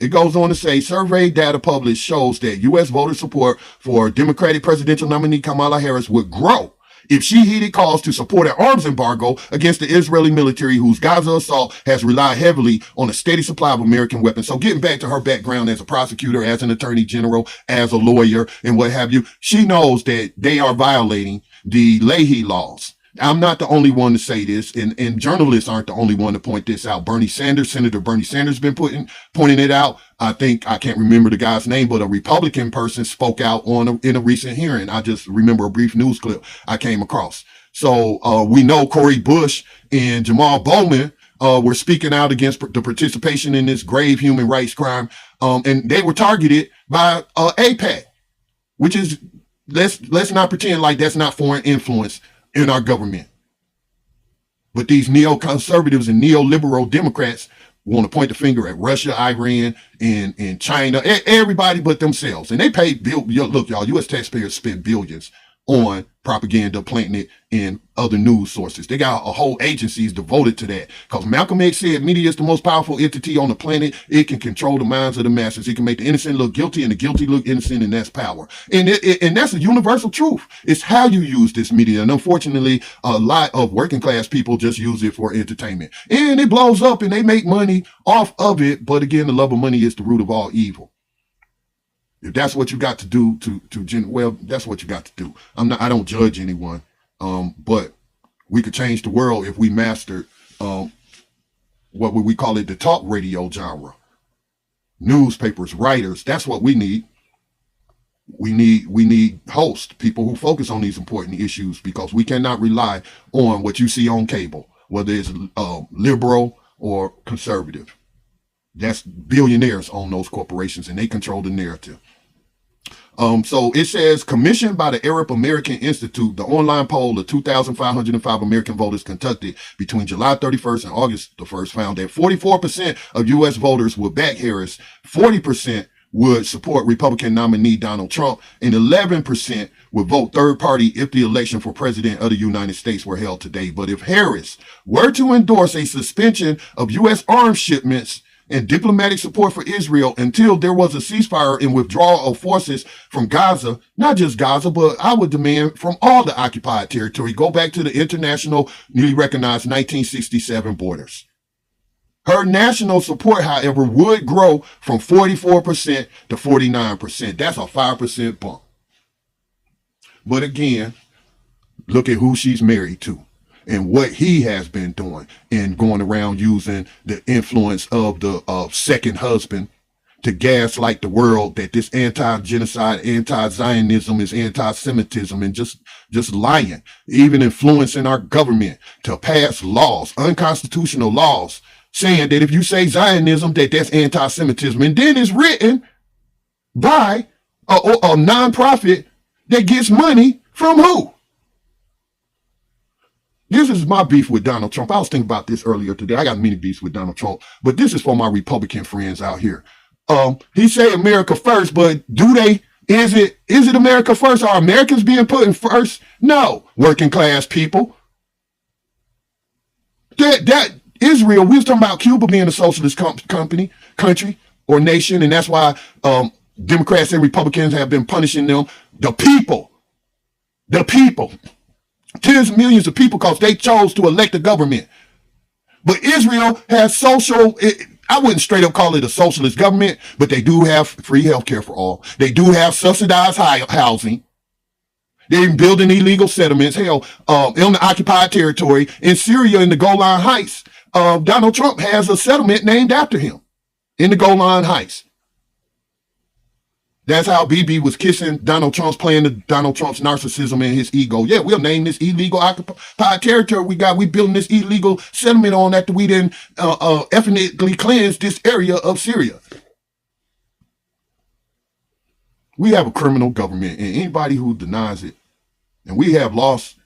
it goes on to say, survey data published shows that U.S. voter support for Democratic presidential nominee Kamala Harris would grow if she heeded calls to support an arms embargo against the Israeli military, whose Gaza assault has relied heavily on a steady supply of American weapons. So getting back to her background as a prosecutor, as an attorney general, as a lawyer, and what have you, she knows that they are violating the Leahy laws. I'm not the only one to say this, and journalists aren't the only one to point this out. Senator Bernie Sanders, been pointing it out. I think, I can't remember the guy's name, but a Republican person spoke out in a recent hearing. I just remember a brief news clip I came across. So we know Cori Bush and Jamal Bowman were speaking out against the participation in this grave human rights crime, and they were targeted by AIPAC, which is, let's not pretend like that's not foreign influence in our government. But these neoconservatives and neoliberal Democrats want to point the finger at Russia, Iran, and China, everybody but themselves. And they pay look, y'all, U.S. taxpayers spend billions on propaganda, planting it in other news sources. They got a whole agencies devoted to that. Because Malcolm X said media is the most powerful entity on the planet. It can control the minds of the masses. It can make the innocent look guilty and the guilty look innocent, and that's power. And that's a universal truth. It's how you use this media. And unfortunately, a lot of working class people just use it for entertainment. And it blows up and they make money off of it. But again, the love of money is the root of all evil. If that's what you got to do well, that's what you got to do. I don't judge anyone. But we could change the world if we mastered, what would we call it? The talk radio genre. Newspapers, writers. That's what we need. We need hosts, people who focus on these important issues, because we cannot rely on what you see on cable, whether it's liberal or conservative. That's billionaires own those corporations and they control the narrative. So it says, commissioned by the Arab American Institute, the online poll of 2,505 American voters conducted between July 31st and August the 1st found that 44% of U.S. voters would back Harris, 40% would support Republican nominee Donald Trump, and 11% would vote third party if the election for president of the United States were held today. But if Harris were to endorse a suspension of U.S. arms shipments and diplomatic support for Israel until there was a ceasefire and withdrawal of forces from Gaza, not just Gaza, but I would demand from all the occupied territory, go back to the international, newly recognized 1967 borders. Her national support, however, would grow from 44% to 49%. That's a 5% bump. But again, look at who she's married to and what he has been doing, and going around using the influence of the second husband to gaslight the world that this anti-genocide, anti-Zionism is anti-Semitism, and just lying, even influencing our government to pass laws, unconstitutional laws, saying that if you say Zionism, that's anti-Semitism. And then it's written by a nonprofit that gets money from who? This is my beef with Donald Trump. I was thinking about this earlier today. I got many beefs with Donald Trump, but this is for my Republican friends out here. He say America first, but is it America first? Are Americans being put in first? No. Working class people. That Israel, we was talking about Cuba being a socialist country or nation, and that's why Democrats and Republicans have been punishing them. The people. Tens of millions of people, because they chose to elect a government. But Israel has I wouldn't straight up call it a socialist government, but they do have free health care for all. They do have subsidized housing. They're building illegal settlements. Hell, in the occupied territory in Syria, in the Golan Heights, Donald Trump has a settlement named after him in the Golan Heights. That's how BB was kissing Donald Trump's, playing Donald Trump's narcissism and his ego. Yeah, we'll name this illegal occupied territory we building this illegal settlement on after we didn't ethnically cleanse this area of Syria. We have a criminal government, and anybody who denies it, and we have lost,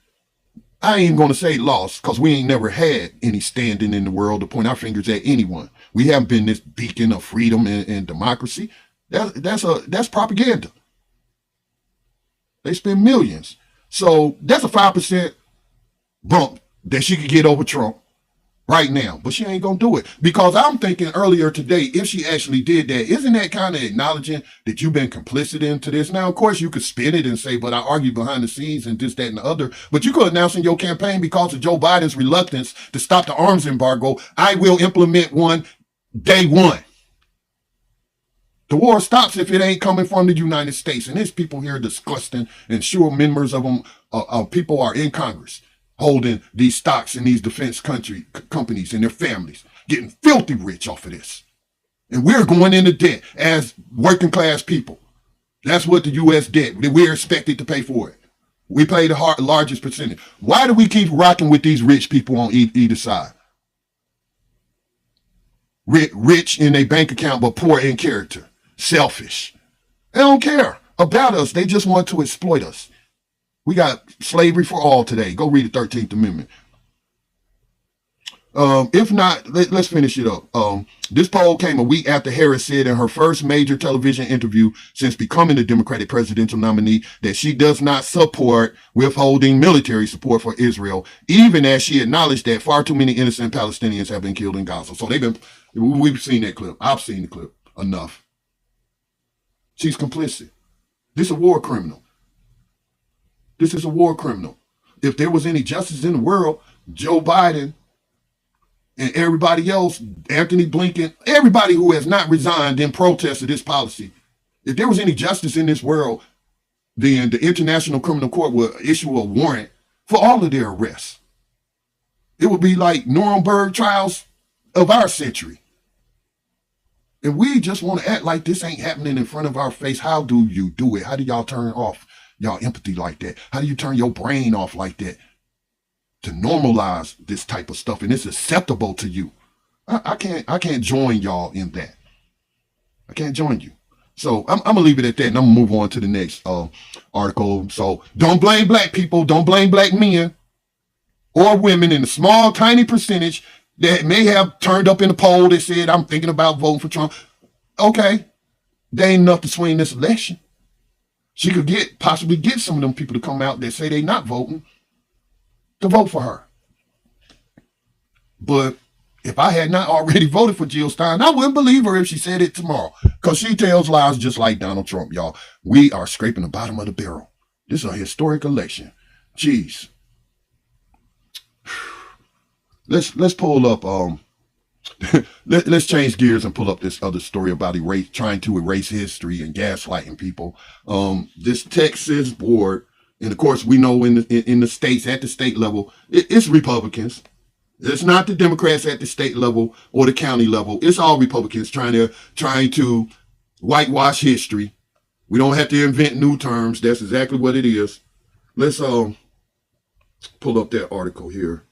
I ain't going to say lost, because we ain't never had any standing in the world to point our fingers at anyone. We haven't been this beacon of freedom and democracy. That's propaganda. They spend millions. So that's a 5% bump that she could get over Trump right now. But she ain't going to do it. Because I'm thinking earlier today, if she actually did that, isn't that kind of acknowledging that you've been complicit into this? Now, of course, you could spin it and say, but I argued behind the scenes and this, that, and the other. But you could announce in your campaign, because of Joe Biden's reluctance to stop the arms embargo, I will implement one day one. The war stops if it ain't coming from the United States. And there's people here disgusting, and sure members of them, people are in Congress. holding these stocks in these defense companies and their families, getting filthy rich off of this. And we're going into debt as working class people. That's what the U.S. debt, we're expected to pay for it. We pay the largest percentage. Why do we keep rocking with these rich people on either side? Rich in a bank account, but poor in character. Selfish. They don't care about us. They just want to exploit us. We got slavery for all today. Go read the 13th Amendment. If not, let's finish it up. This poll came a week after Harris said in her first major television interview since becoming the Democratic presidential nominee that she does not support withholding military support for Israel, even as she acknowledged that far too many innocent Palestinians have been killed in Gaza. So we've seen that clip. I've seen the clip enough. She's complicit. This is a war criminal. This is a war criminal. If there was any justice in the world, Joe Biden and everybody else, Anthony Blinken, everybody who has not resigned in protest of this policy, if there was any justice in this world, then the International Criminal Court would issue a warrant for all of their arrests. It would be like Nuremberg trials of our century. And we just want to act like this ain't happening in front of our face. How do you do it? How do y'all turn off y'all empathy like that? How do you turn your brain off like that to normalize this type of stuff? And it's acceptable to you. I can't join y'all in that. I can't join you. So I'm gonna leave it at that, and I'm gonna move on to the next article. So don't blame black people. Don't blame black men or women in the small, tiny percentage that may have turned up in the poll that said, I'm thinking about voting for Trump. Okay, they ain't enough to swing this election. She could possibly get some of them people to come out that say they not voting to vote for her. But if I had not already voted for Jill Stein, I wouldn't believe her if she said it tomorrow, because she tells lies just like Donald Trump, y'all. We are scraping the bottom of the barrel. This is a historic election. Jeez. Let's pull up, let's change gears and pull up this other story about trying to erase history and gaslighting people. This Texas board, and of course we know in the states, at the state level, it's Republicans. It's not the Democrats at the state level or the county level. It's all Republicans trying to whitewash history. We don't have to invent new terms. That's exactly what it is. Let's pull up that article here.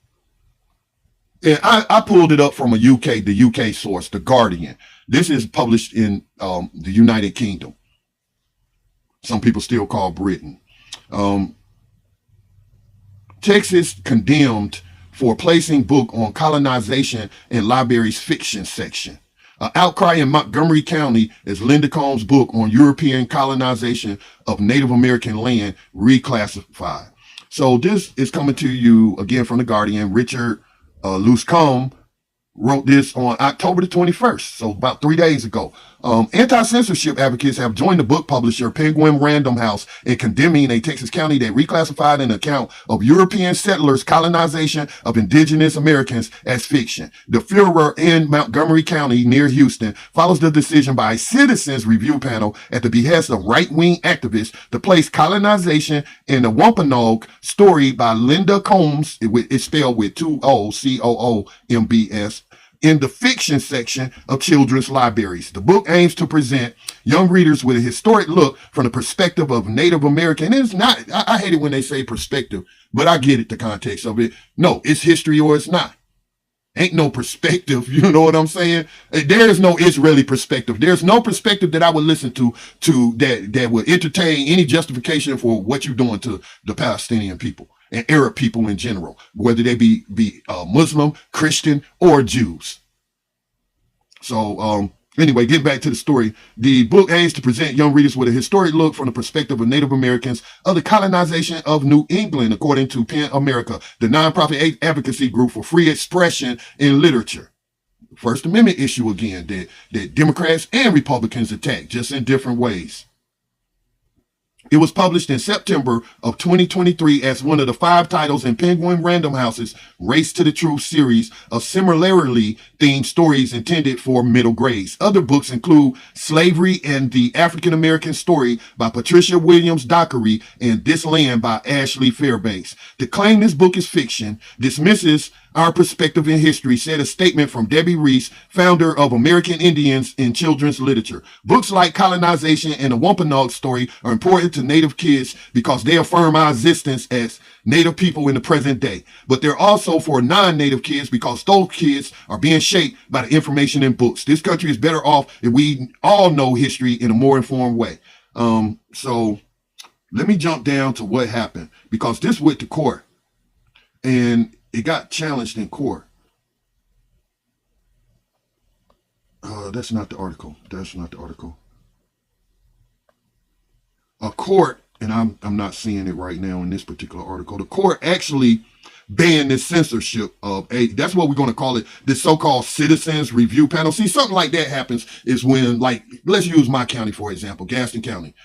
And I pulled it up from the UK source, The Guardian. This is published in the United Kingdom. Some people still call Britain. Texas condemned for placing book on colonization in library's fiction section. Outcry in Montgomery County as Linda Combs' book on European colonization of Native American land reclassified. So this is coming to you again from The Guardian. Richard Luscombe wrote this on October the 21st, so about 3 days ago. Anti-censorship advocates have joined the book publisher Penguin Random House in condemning a Texas county that reclassified an account of European settlers' colonization of indigenous Americans as fiction. The furor in Montgomery County near Houston follows the decision by a citizens review panel at the behest of right-wing activists to place colonization in the Wampanoag story by Linda Combs, it's spelled with 2 O's, Coombs, in the fiction section of children's libraries. The book aims to present young readers with a historic look from the perspective of Native American. It's not, I hate it when they say perspective, but I get it, the context of it. No, it's history or it's not. Ain't no perspective, you know what I'm saying? There is no Israeli perspective. There's no perspective that I would listen to that would entertain any justification for what you're doing to the Palestinian people and Arab people in general, whether they be Muslim, Christian, or Jews. So anyway, getting back to the story, the book aims to present young readers with a historic look from the perspective of Native Americans of the colonization of New England, according to PEN America, the nonprofit advocacy group for free expression in literature. First Amendment issue again that Democrats and Republicans attack, just in different ways. It was published in September of 2023 as one of the 5 titles in Penguin Random House's Race to the Truth series of similarly themed stories intended for middle grades. Other books include Slavery and the African American Story by Patricia Williams Dockery and This Land by Ashley Fairbanks. To claim this book is fiction dismisses our perspective in history, said a statement from Debbie Reese, founder of American Indians in Children's Literature. Books like Colonization and The Wampanoag Story are important to Native kids because they affirm our existence as Native people in the present day. But they're also for non-Native kids because those kids are being shaped by the information in books. This country is better off if we all know history in a more informed way. So let me jump down to what happened, because this went to court and it got challenged in court. That's not the article. That's not the article. A court, and I'm not seeing it right now in this particular article. The court actually banned this censorship of that's what we're going to call it, this so-called citizens review panel. See, something like that happens is when, like, let's use my county, for example, Gaston County.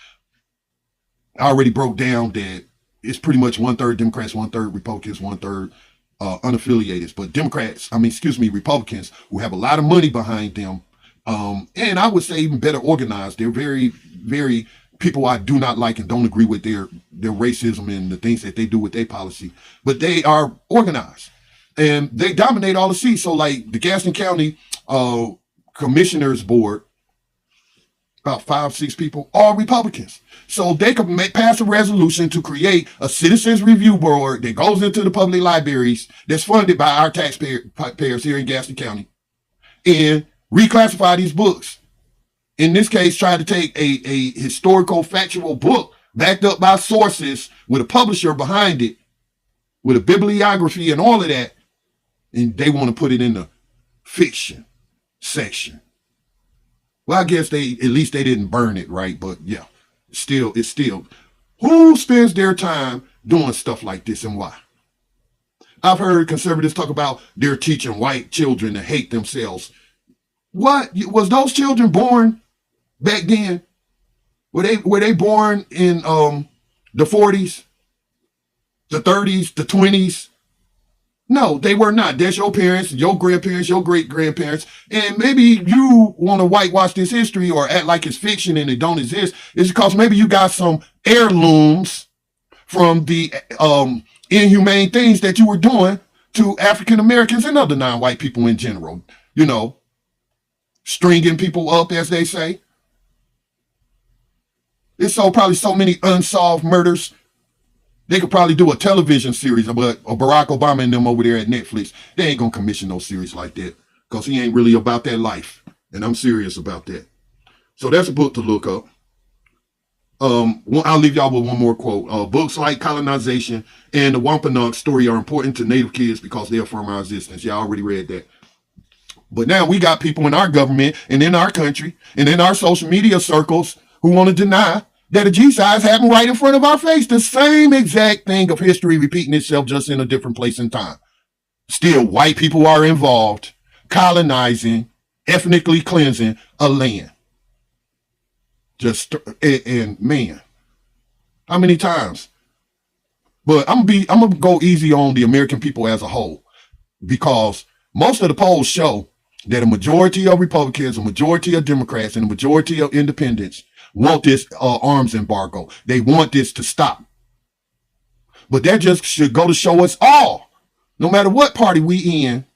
I already broke down that it's pretty much 1/3 Democrats, 1/3 Republicans, 1/3 unaffiliated. But Republicans who have a lot of money behind them, and I would say even better organized. They're very, very people I do not like and don't agree with their racism and the things that they do with their policy, but they are organized and they dominate all the seats. So like the Gaston County Commissioners Board, about 5-6 people, all Republicans. So they could pass a resolution to create a citizens review board that goes into the public libraries that's funded by our taxpayers here in Gaston County and reclassify these books. In this case, try to take a historical, factual book backed up by sources with a publisher behind it, with a bibliography and all of that, and they want to put it in the fiction section. Well, I guess at least they didn't burn it, right? But yeah, it's still, who spends their time doing stuff like this and why? I've heard conservatives talk about they're teaching white children to hate themselves. What? Was those children born back then? Were they born in the 40s, the 30s, the 20s? No, they were not. That's your parents, your grandparents, your great-grandparents. And maybe you want to whitewash this history or act like it's fiction and it don't exist. It's because maybe you got some heirlooms from the inhumane things that you were doing to African Americans and other non-white people in general. You know, stringing people up, as they say. There's probably so many unsolved murders. They could probably do a television series about Barack Obama and them over there at Netflix. They ain't gonna commission no series like that because he ain't really about that life. And I'm serious about that. So that's a book to look up. I'll leave y'all with one more quote. Books like Colonization and The Wampanoag Story are important to Native kids because they affirm our existence. Y'all already read that. But now we got people in our government and in our country and in our social media circles who want to deny that a G-size happened right in front of our face. The same exact thing of history repeating itself just in a different place and time. Still, white people are involved, colonizing, ethnically cleansing a land. And man, how many times? But I'm gonna go easy on the American people as a whole, because most of the polls show that a majority of Republicans, a majority of Democrats, and a majority of independents want this arms embargo. They want this to stop. But that just should go to show us all, no matter what party we in,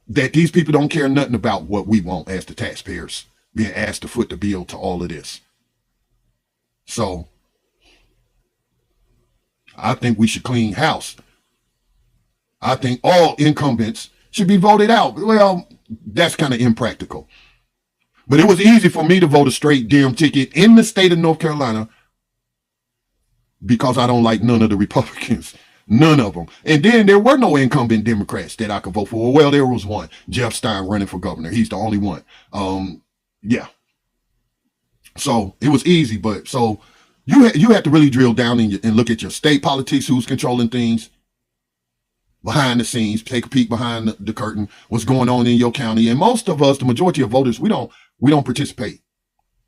that these people don't care nothing about what we want as the taxpayers being asked to foot the bill to all of this. So I think we should clean house. I think all incumbents should be voted out. Well, that's kind of impractical. But it was easy for me to vote a straight Dem ticket in the state of North Carolina because I don't like none of the Republicans. None of them. And then there were no incumbent Democrats that I could vote for. Well, there was one. Jeff Stein running for governor. He's the only one. Yeah. So it was easy. But so you have to really drill down and look at your state politics, who's controlling things behind the scenes, take a peek behind the curtain, what's going on in your county. And most of us, the majority of voters, we don't participate.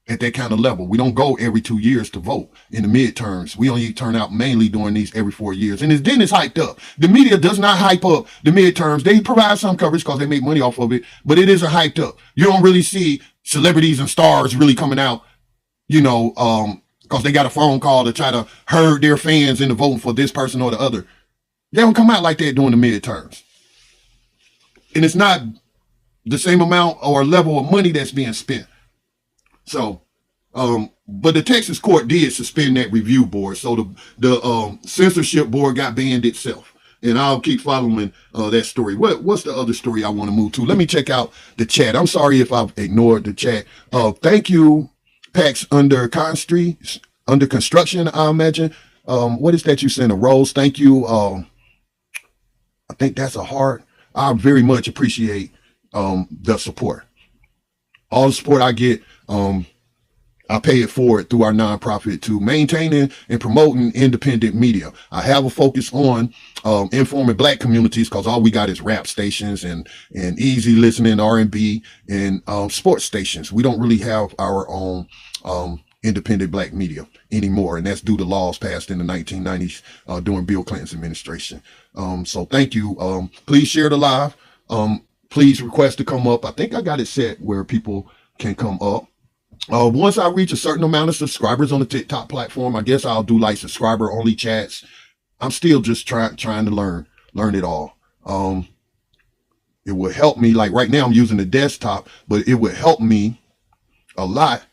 at that kind of level. We don't go every 2 years to vote in the midterms. We only turn out mainly during these every 4 years. And then it's hyped up. The media does not hype up the midterms. They provide some coverage because they make money off of it, but it isn't hyped up. You don't really see celebrities and stars really coming out, because they got a phone call to try to herd their fans into voting for this person or the other. They don't come out like that during the midterms. And it's not the same amount or level of money that's being spent. So, but the Texas court did suspend that review board. So the censorship board got banned itself. And I'll keep following that story. What's the other story I want to move to? Let me check out the chat. I'm sorry if I've ignored the chat. Thank you, Pax under construction, I imagine. What is that you sent? A rose? Thank you. I think that's a heart. I very much appreciate the support. All the support I get, I pay it forward through our nonprofit to maintaining and promoting independent media. I have a focus on informing Black communities because all we got is rap stations and easy listening R&B and sports stations. We don't really have our own independent Black media anymore, and that's due to laws passed in the 1990s during Bill Clinton's administration. So thank you. Please share the live. Please request to come up. I think I got it set where people can come up. Once I reach a certain amount of subscribers on the TikTok platform, I guess I'll do like subscriber only chats. I'm still just trying to learn it all. It would help me. Like right now I'm using the desktop, but it would help me a lot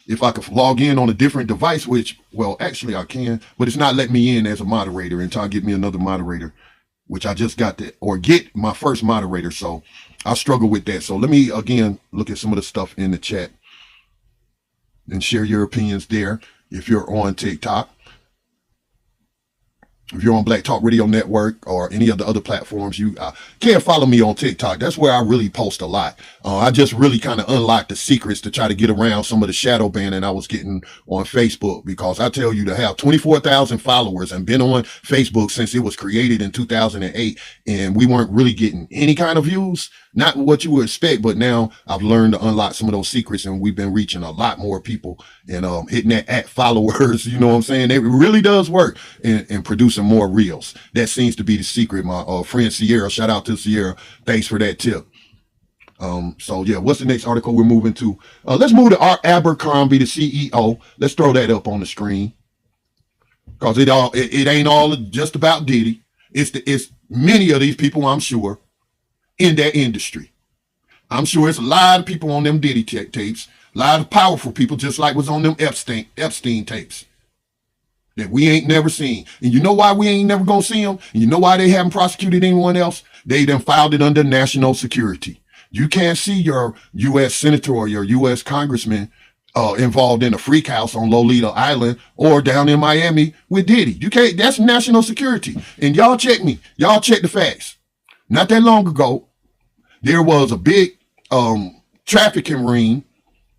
if I could log in on a different device, which, well, actually I can, but it's not letting me in as a moderator until I get me another moderator, which I just got get my first moderator. So I struggle with that. So let me again look at some of the stuff in the chat and share your opinions there. If you're on TikTok, if you're on Black Talk Radio Network or any of the other platforms, you can follow me on TikTok. That's where I really post a lot. I just really kind of unlocked the secrets to try to get around some of the shadow banning I was getting on Facebook, because I tell you, to have 24,000 followers and been on Facebook since it was created in 2008, and we weren't really getting any kind of views, not what you would expect, but now I've learned to unlock some of those secrets, and we've been reaching a lot more people and hitting that at followers. You know what I'm saying? It really does work in producing more reels. That seems to be the secret. My friend Sierra, shout out to Sierra. Thanks for that tip. So yeah, what's the next article we're moving to? Let's move to our Abercrombie, the CEO. Let's throw that up on the screen, because it ain't all just about Diddy. It's many of these people, I'm sure, in that industry. I'm sure it's a lot of people on them Diddy tapes, a lot of powerful people, just like was on them Epstein tapes that we ain't never seen. And you know why we ain't never gonna see them? And you know why they haven't prosecuted anyone else? They done filed it under national security. You can't see your U.S. senator or your U.S. congressman involved in a freak house on Lolita Island or down in Miami with Diddy. You can't. That's national security. And y'all check me. Y'all check the facts. Not that long ago, there was a big trafficking ring,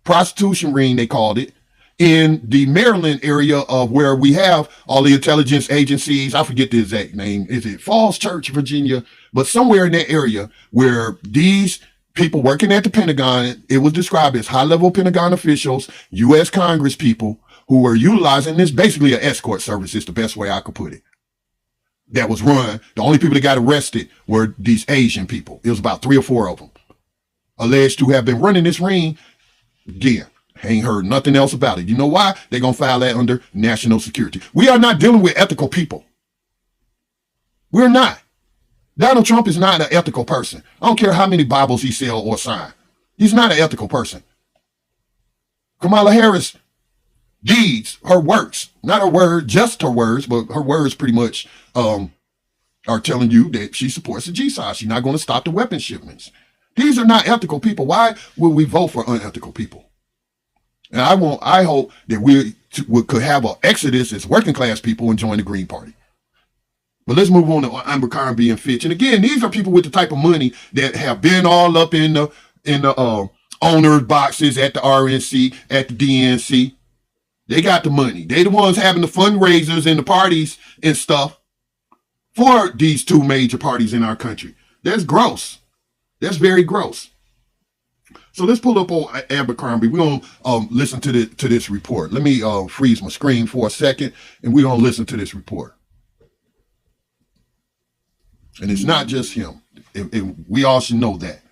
prostitution ring, they called it, in the Maryland area of where we have all the intelligence agencies. I forget the exact name. Is it Falls Church, Virginia? But somewhere in that area where these people working at the Pentagon, it was described as high-level Pentagon officials, U.S. Congress people, who were utilizing this, basically an escort service is the best way I could put it, that was run. The only people that got arrested were these Asian people. It was about 3 or 4 of them, alleged to have been running this ring. Again, ain't heard nothing else about it. You know why? They're going to file that under national security. We are not dealing with ethical people. We're not. Donald Trump is not an ethical person. I don't care how many Bibles he sell or sign. He's not an ethical person. Kamala Harris deeds, her works, not her word, just her words, but her words pretty much are telling you that she supports the G-side. She's not going to stop the weapon shipments. These are not ethical people. Why would we vote for unethical people? And I hope that we could have an exodus as working class people and join the Green Party. But let's move on to Abercrombie and Fitch. And again, these are people with the type of money that have been all up in the owner boxes at the RNC, at the DNC. They got the money. They the ones having the fundraisers and the parties and stuff for these 2 major parties in our country. That's gross. That's very gross. So let's pull up on Abercrombie. We're gonna listen to this report. Let me freeze my screen for a second, and we're gonna listen to this report. And it's not just him. We all should know that,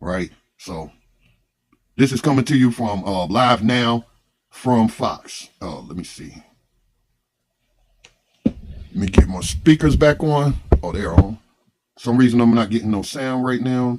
right? So this is coming to you from live now from Fox. Let me see. Let me get my speakers back on. Oh, they're on. For some reason I'm not getting no sound right now.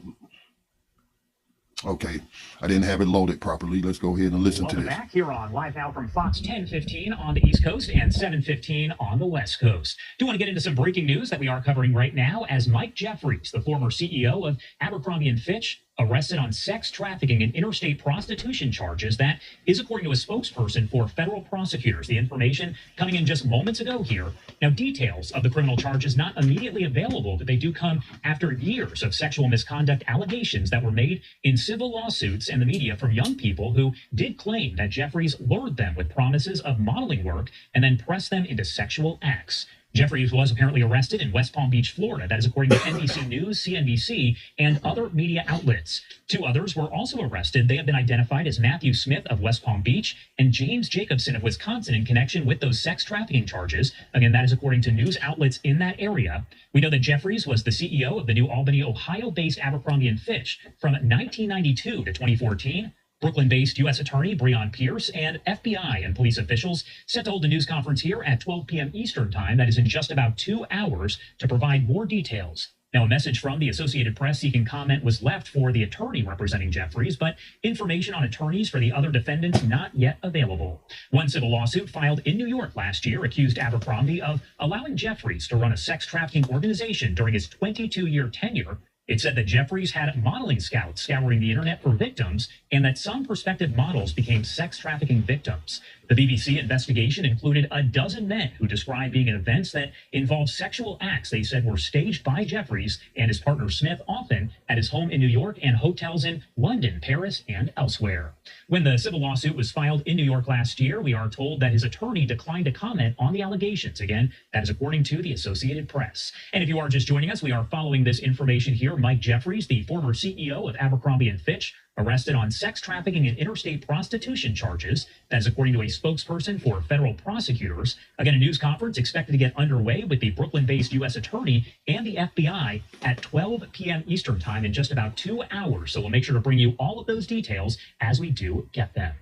Okay, I didn't have it loaded properly. Let's go ahead and listen to this. Welcome back here on Live Now from Fox 10:15 on the East Coast and 7:15 on the West Coast. Do want to get into some breaking news that we are covering right now as Mike Jeffries, the former CEO of Abercrombie Fitch, arrested on sex trafficking and interstate prostitution charges. That is according to a spokesperson for federal prosecutors. The information coming in just moments ago here. Now, details of the criminal charges not immediately available, but they do come after years of sexual misconduct allegations that were made in civil lawsuits and the media from young people who did claim that Jeffries lured them with promises of modeling work and then pressed them into sexual acts. Jeffries was apparently arrested in West Palm Beach, Florida. That is according to NBC News, CNBC, and other media outlets. Two others were also arrested. They have been identified as Matthew Smith of West Palm Beach and James Jacobson of Wisconsin in connection with those sex trafficking charges. Again, that is according to news outlets in that area. We know that Jeffries was the CEO of the New Albany, Ohio-based Abercrombie Fitch from 1992 to 2014. Brooklyn-based U.S. Attorney Breon Pierce and FBI and police officials set to hold a news conference here at 12 p.m. Eastern Time. That is in just about 2 hours to provide more details. Now, a message from the Associated Press seeking comment was left for the attorney representing Jeffries, but information on attorneys for the other defendants not yet available. One civil lawsuit filed in New York last year accused Abercrombie of allowing Jeffries to run a sex trafficking organization during his 22-year tenure. It said that Jeffries had modeling scouts scouring the internet for victims and that some prospective models became sex trafficking victims. The BBC investigation included a dozen men who described being in events that involved sexual acts they said were staged by Jeffries and his partner Smith, often at his home in New York and hotels in London, Paris, and elsewhere. When the civil lawsuit was filed in New York last year, we are told that his attorney declined to comment on the allegations. Again, that is according to the Associated Press. And if you are just joining us, we are following this information here. Mike Jeffries, the former CEO of Abercrombie Fitch, arrested on sex trafficking and interstate prostitution charges. That is according to a spokesperson for federal prosecutors. Again, a news conference expected to get underway with the Brooklyn-based U.S. Attorney and the FBI at 12 p.m. Eastern Time in just about 2 hours. So we'll make sure to bring you all of those details as we do get them.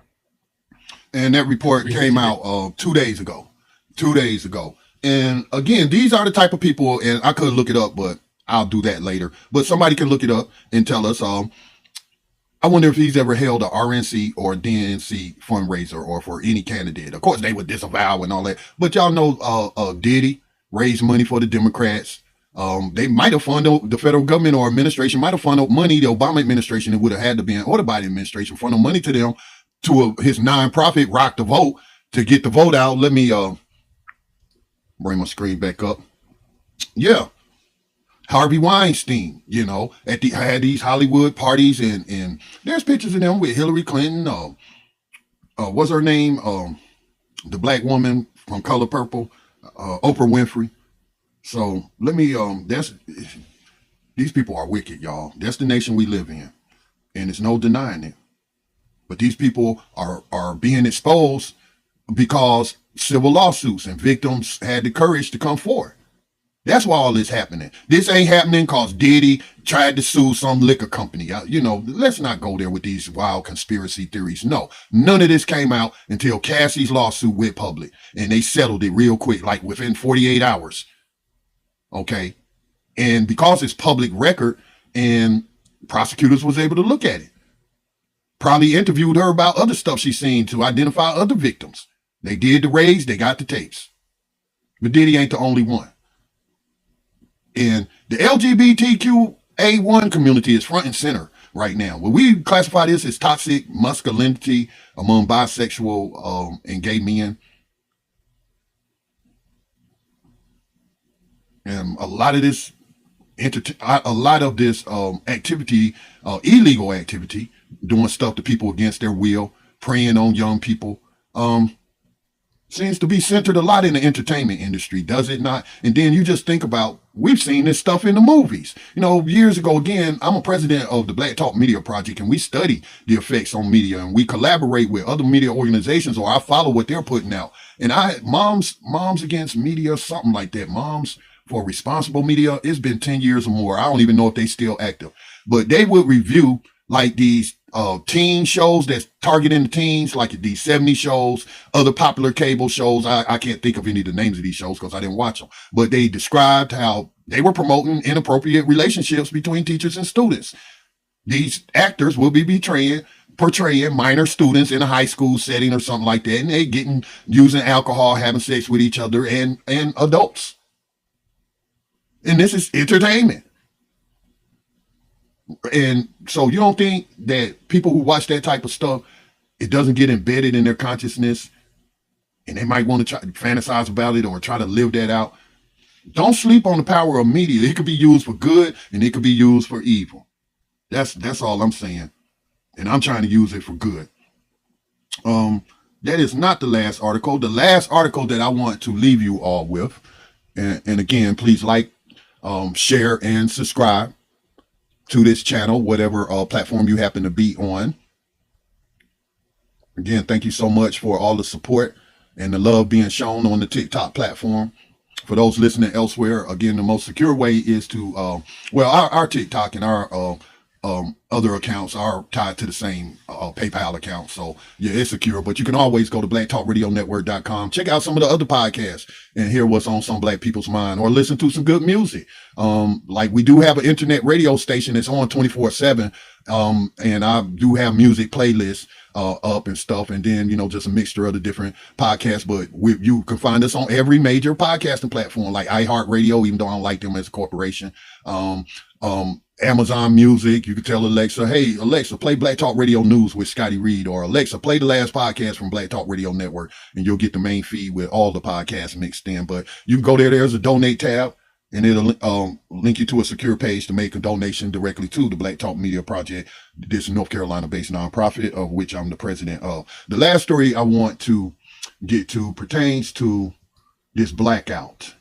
And that report came out 2 days ago. 2 days ago. And again, these are the type of people, and I could look it up, but I'll do that later. But somebody can look it up and tell us. I wonder if he's ever held a RNC or DNC fundraiser or for any candidate. Of course, they would disavow and all that. But y'all know Diddy raised money for the Democrats. They might have funded, the federal government or administration might have funded money. The Obama administration, it would have had to be, or the Biden administration, funded money to them, to his nonprofit Rock the Vote, to get the vote out. Let me bring my screen back up. Yeah. Harvey Weinstein, you know, had these Hollywood parties, and there's pictures of them with Hillary Clinton. What's her name? The black woman from Color Purple, Oprah Winfrey. So let me, these people are wicked, y'all. That's the nation we live in, and there's no denying it. But these people are being exposed because civil lawsuits and victims had the courage to come forward. That's why all this happening. This ain't happening because Diddy tried to sue some liquor company. You know, let's not go there with these wild conspiracy theories. No, none of this came out until Cassie's lawsuit went public, and they settled it real quick, like within 48 hours. Okay. And because it's public record and prosecutors was able to look at it, probably interviewed her about other stuff she's seen to identify other victims. They did the raids, they got the tapes. But Diddy ain't the only one. And the LGBTQA1 community is front and center right now. Well, we classify this as toxic masculinity among bisexual and gay men. And a lot of this activity, illegal activity, doing stuff to people against their will, preying on young people. Seems to be centered a lot in the entertainment industry, does it not? And then you just think about, we've seen this stuff in the movies. You know, years ago, again, I'm a president of the Black Talk Media Project, and we study the effects on media, and we collaborate with other media organizations, or I follow what they're putting out. And Moms Against Media, something like that, Moms for Responsible Media, it's been 10 years or more. I don't even know if they still active, but they would review like these teen shows that's targeting the teens, like these 70 shows, other popular cable shows. I can't think of any of the names of these shows because I didn't watch them, but they described how they were promoting inappropriate relationships between teachers and students. These actors will be portraying minor students in a high school setting or something like that, and they using alcohol, having sex with each other and adults. And this is entertainment. And so you don't think that people who watch that type of stuff, it doesn't get embedded in their consciousness and they might want to try to fantasize about it or try to live that out? Don't sleep on the power of media. It could be used for good and it could be used for evil. That's all I'm saying. And I'm trying to use it for good. That is not the last article. The last article that I want to leave you all with, and again, please like, share, and subscribe to this channel, whatever platform you happen to be on. Again, thank you so much for all the support and the love being shown on the TikTok platform. For those listening elsewhere, again, the most secure way is to, our TikTok and our other accounts are tied to the same PayPal account. So yeah, it's secure, but you can always go to blacktalkradionetwork.com, check out some of the other podcasts and hear what's on some Black people's mind, or listen to some good music. Like we do have an internet radio station that's on 24/7. And I do have music playlists up and stuff, and then, you know, just a mixture of the different podcasts. But you can find us on every major podcasting platform, like iHeartRadio, even though I don't like them as a corporation. Amazon Music. You can tell Alexa, hey, Alexa, play Black Talk Radio News with Scotty Reed, or Alexa, play the last podcast from Black Talk Radio Network, and you'll get the main feed with all the podcasts mixed in. But you can go there. There's a donate tab, and it'll link you to a secure page to make a donation directly to the Black Talk Media Project, this North Carolina-based nonprofit of which I'm the president of. The last story I want to get to pertains to this blackout,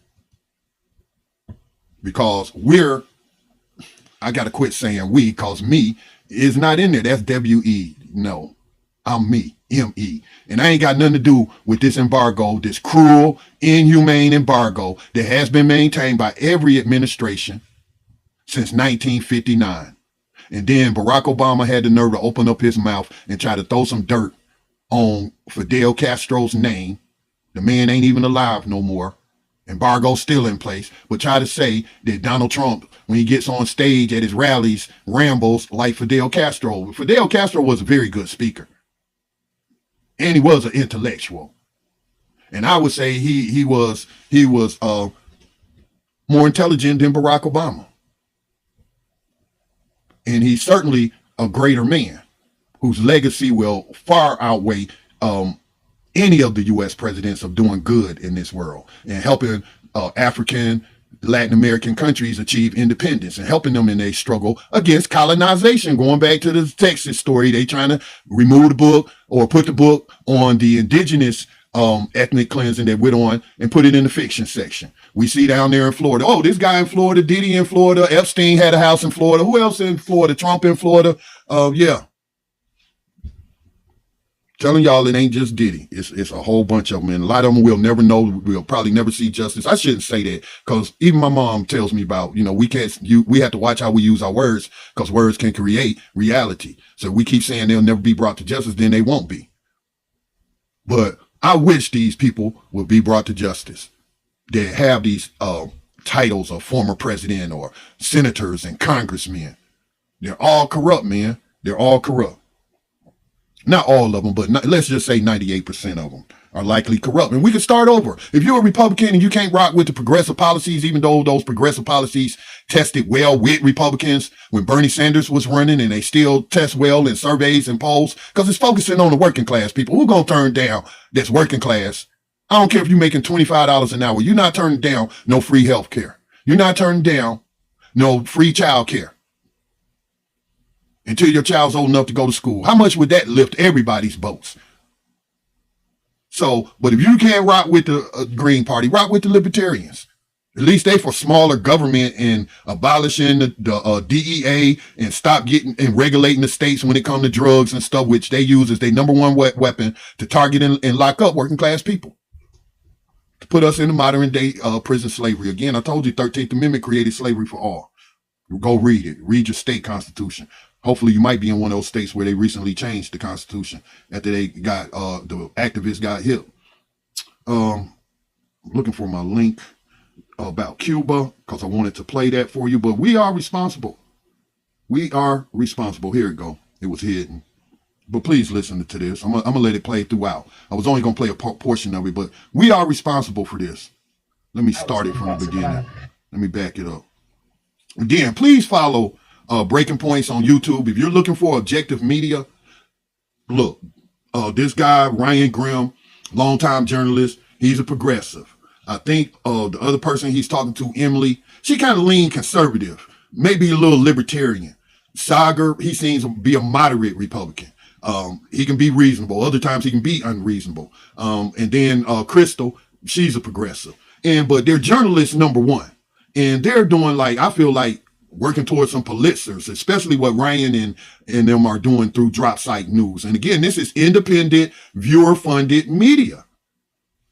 because I got to quit saying we, because me is not in there. That's W-E. No, I'm me, M-E. And I ain't got nothing to do with this embargo, this cruel, inhumane embargo that has been maintained by every administration since 1959. And then Barack Obama had the nerve to open up his mouth and try to throw some dirt on Fidel Castro's name. The man ain't even alive no more. Embargo's still in place, but try to say that Donald Trump, when he gets on stage at his rallies, rambles like Fidel Castro. Fidel Castro was a very good speaker, and he was an intellectual. And I would say he was more intelligent than Barack Obama. And he's certainly a greater man whose legacy will far outweigh any of the U.S. presidents of doing good in this world and helping African, Latin American countries achieve independence and helping them in their struggle against colonization. Going back to the Texas story, they trying to remove the book or put the book on the indigenous ethnic cleansing that went on and put it in the fiction section. We see down there in Florida, oh, this guy in Florida, Diddy in Florida, Epstein had a house in Florida. Who else in Florida? Trump in Florida. Yeah. Telling y'all it ain't just Diddy. It's a whole bunch of them. And a lot of them we'll never know. We'll probably never see justice. I shouldn't say that, because even my mom tells me about, you know, we have to watch how we use our words, because words can create reality. So we keep saying they'll never be brought to justice, then they won't be. But I wish these people would be brought to justice. They have these titles of former president or senators and congressmen. They're all corrupt, man. They're all corrupt. Not all of them, but let's just say 98% of them are likely corrupt. And we can start over. If you're a Republican and you can't rock with the progressive policies, even though those progressive policies tested well with Republicans when Bernie Sanders was running, and they still test well in surveys and polls, because it's focusing on the working class people. Who gonna turn down that's working class? I don't care if you're making $25 an hour. You're not turning down no free health care. You're not turning down no free child care until your child's old enough to go to school. How much would that lift everybody's boats? So, but if you can't rock with the Green Party, rock with the Libertarians. At least they for smaller government and abolishing the DEA and stop getting and regulating the states when it comes to drugs and stuff, which they use as their number one weapon to target and lock up working class people. To put us in the modern day prison slavery. Again, I told you 13th Amendment created slavery for all. Go read it. Read your state constitution. Hopefully you might be in one of those states where they recently changed the constitution after they got, the activists got hit. Looking for my link about Cuba because I wanted to play that for you, but we are responsible. We are responsible. Here it go. It was hidden. But please listen to this. I'm gonna let it play throughout. I was only gonna play a portion of it, but we are responsible for this. Let me start it from the beginning. Let me back it up. Again, please follow Breaking Points on YouTube. If you're looking for objective media, look, this guy, Ryan Grimm, longtime journalist, he's a progressive. I think the other person he's talking to, Emily, she kind of lean conservative, maybe a little libertarian. Sagar, he seems to be a moderate Republican. He can be reasonable. Other times he can be unreasonable. And then Crystal, she's a progressive. But they're journalists, number one. And they're doing I feel like working towards some Pulitzers, especially what Ryan and them are doing through Drop Site News. And again, this is independent, viewer-funded media.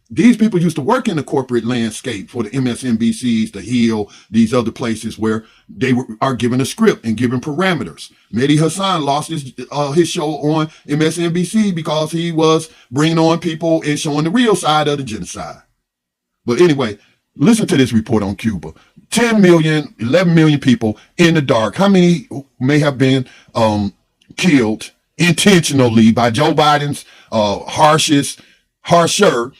These people used to work in the corporate landscape for the MSNBCs, the Hill, these other places where they are given a script and given parameters. Mehdi Hassan lost his show on MSNBC because he was bringing on people and showing the real side of the genocide. But anyway, listen to this report on Cuba. 10 million, 11 million people in the dark. How many may have been killed intentionally by Joe Biden's harsher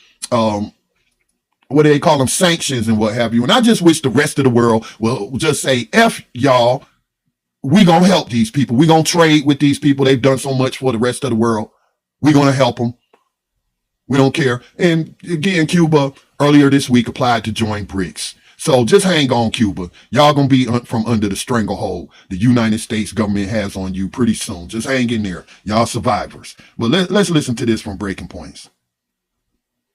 what do they call them, sanctions and what have you. And I just wish the rest of the world will just say, F y'all, we gonna help these people. We gonna trade with these people. They've done so much for the rest of the world. We gonna help them. We don't care. And again, Cuba earlier this week applied to join BRICS. So just hang on, Cuba. Y'all gonna be from under the stranglehold the United States government has on you pretty soon. Just hang in there. Y'all survivors. But let's listen to this from Breaking Points.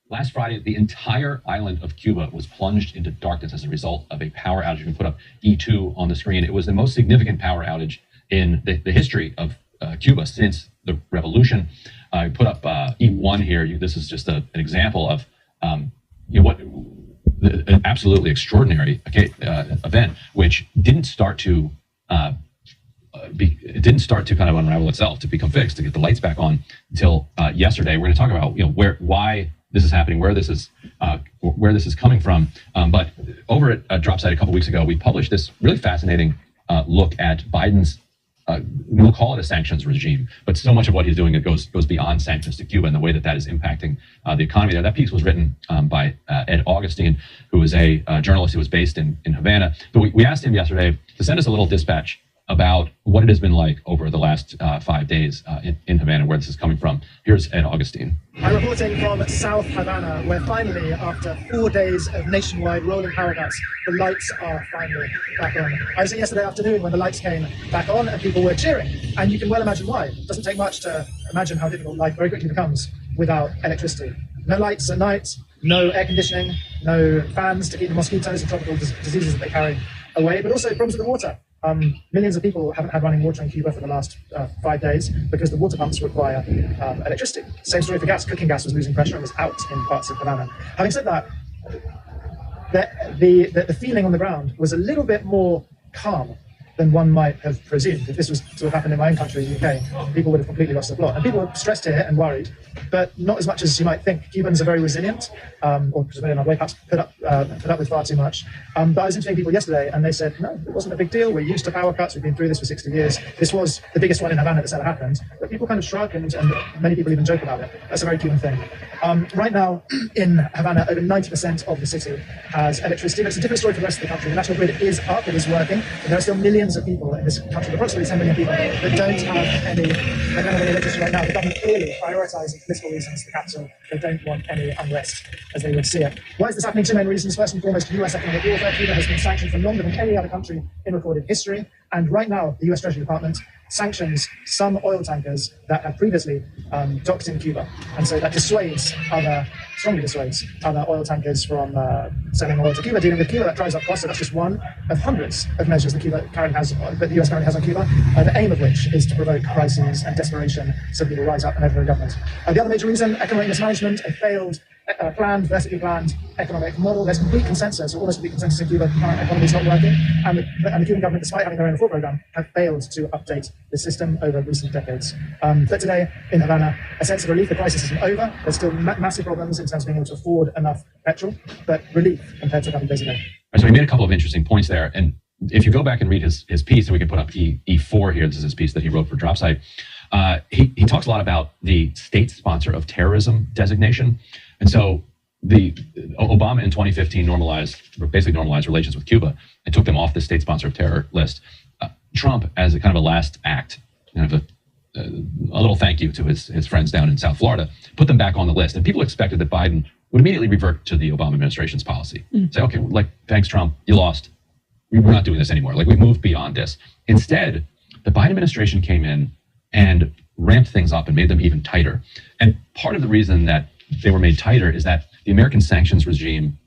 Last Friday, the entire island of Cuba was plunged into darkness as a result of a power outage. You can put up E2 on the screen. It was the most significant power outage in the history of Cuba since the revolution. I put up E1 here. This is just an example of an absolutely extraordinary event, which didn't start to kind of unravel itself to become fixed, to get the lights back on until yesterday. We're going to talk about why this is happening, where this is coming from. But over at Dropsite a couple weeks ago, we published this really fascinating look at Biden's, we'll call it a sanctions regime, but so much of what he's doing, it goes beyond sanctions to Cuba and the way that is impacting the economy there. That piece was written by Ed Augustine, who is a journalist who was based in Havana. But we asked him yesterday to send us a little dispatch about what it has been like over the last 5 days in Havana, where this is coming from. Here's Ed Augustine. I'm reporting from South Havana, where finally, after 4 days of nationwide rolling power cuts, the lights are finally back on. I was there yesterday afternoon when the lights came back on and people were cheering. And you can well imagine why. It doesn't take much to imagine how difficult life very quickly becomes without electricity. No lights at night, no air conditioning, no fans to keep the mosquitoes and tropical diseases that they carry away, but also problems with the water. Millions of people haven't had running water in Cuba for the last 5 days because the water pumps require electricity. Same story for gas. Cooking gas was losing pressure and was out in parts of Havana. Having said that, the feeling on the ground was a little bit more calm than one might have presumed. If this was to have happened in my own country, the UK, people would have completely lost the plot. And people were stressed here and worried, but not as much as you might think. Cubans are very resilient, or civilian on perhaps put up with far too much. But I was interviewing people yesterday, and they said, no, it wasn't a big deal. We're used to power cuts. We've been through this for 60 years. This was the biggest one in Havana that's ever happened. But people kind of shrug, and many people even joke about it. That's a very Cuban thing. Right now, in Havana, over 90% of the city has electricity. But it's a different story for the rest of the country. The national grid is up, it is working, but there are still millions of people in this country, approximately 10 million people, that don't have any electricity right now. The government clearly prioritizing for political reasons the capital. They don't want any unrest as they would see it. Why is this happening? Two main reasons. First and foremost, US economic warfare. Cuba has been sanctioned for longer than any other country in recorded history. And right now, the US Treasury Department sanctions some oil tankers that have previously docked in Cuba. And so that strongly dissuades other oil tankers from selling oil to Cuba, dealing with Cuba. That drives up costs. So that's just one of hundreds of measures that the US currently has on Cuba, the aim of which is to provoke crises and desperation so people rise up and overthrow government. The other major reason, economic mismanagement, a failed vertically planned economic model. There's complete consensus, or almost complete consensus in Cuba, the current economy is not working, and the Cuban government, despite having their own reform program, have failed to update the system over recent decades. But today, in Havana, a sense of relief. The crisis isn't over. There's still massive problems in terms of being able to afford enough petrol, but relief compared to a couple of days ago. So he made a couple of interesting points there, and if you go back and read his piece, and we can put up E4 here, this is his piece that he wrote for Dropsite, he talks a lot about the state sponsor of terrorism designation. And so the Obama in 2015 basically normalized relations with Cuba and took them off the state sponsor of terror list. Trump, as a kind of a last act, kind of a little thank you to his friends down in South Florida, put them back on the list. And people expected that Biden would immediately revert to the Obama administration's policy. Say, okay, thanks, Trump, you lost. We're not doing this anymore. We moved beyond this. Instead, the Biden administration came in and ramped things up and made them even tighter. And part of the reason that they were made tighter is that the American sanctions regime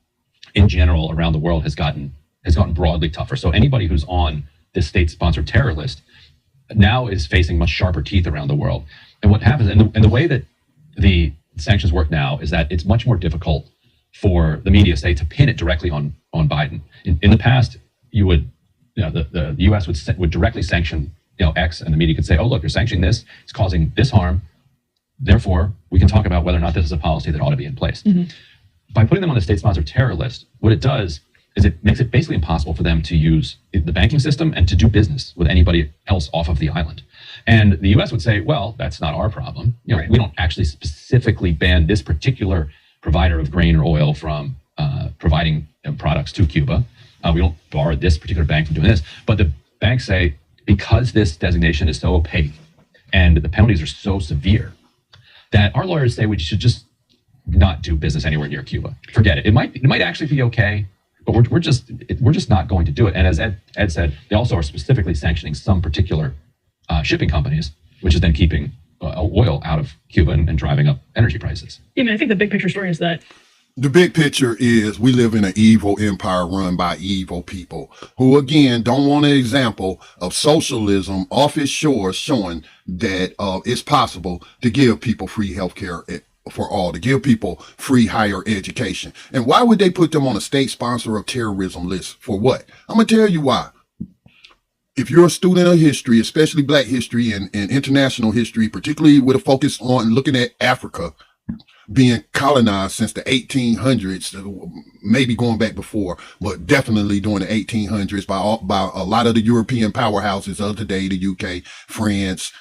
in general around the world has gotten broadly tougher. So anybody who's on this state-sponsored terror list now is facing much sharper teeth around the world. And what happens, and the way that the sanctions work now is that it's much more difficult for the media, say, to pin it directly on Biden. In the past, the U.S. would directly sanction X, and the media could say, oh, look, you're sanctioning this, it's causing this harm. Therefore, we can talk about whether or not this is a policy that ought to be in place. By putting them on the state-sponsored terror list, what it does is it makes it basically impossible for them to use the banking system and to do business with anybody else off of the island. And the U.S. would say, well, that's not our problem. Right. We don't actually specifically ban this particular provider of grain or oil from providing products to Cuba. We don't bar this particular bank from doing this. But the banks say, because this designation is so opaque and the penalties are so severe, that our lawyers say we should just not do business anywhere near Cuba. Forget it. It might actually be okay, but we're just not going to do it. And as Ed said, they also are specifically sanctioning some particular shipping companies, which is then keeping oil out of Cuba and driving up energy prices. Yeah, I mean, I think the big picture story is that the big picture is we live in an evil empire run by evil people who, again, don't want an example of socialism off its shores showing that it's possible to give people free healthcare for all, to give people free higher education. And why would they put them on a state sponsor of terrorism list? For what? I'm going to tell you why. If you're a student of history, especially Black history and international history, particularly with a focus on looking at Africa being colonized since the 1800s, maybe going back before, but definitely during the 1800s by a lot of the European powerhouses of today, the UK, France,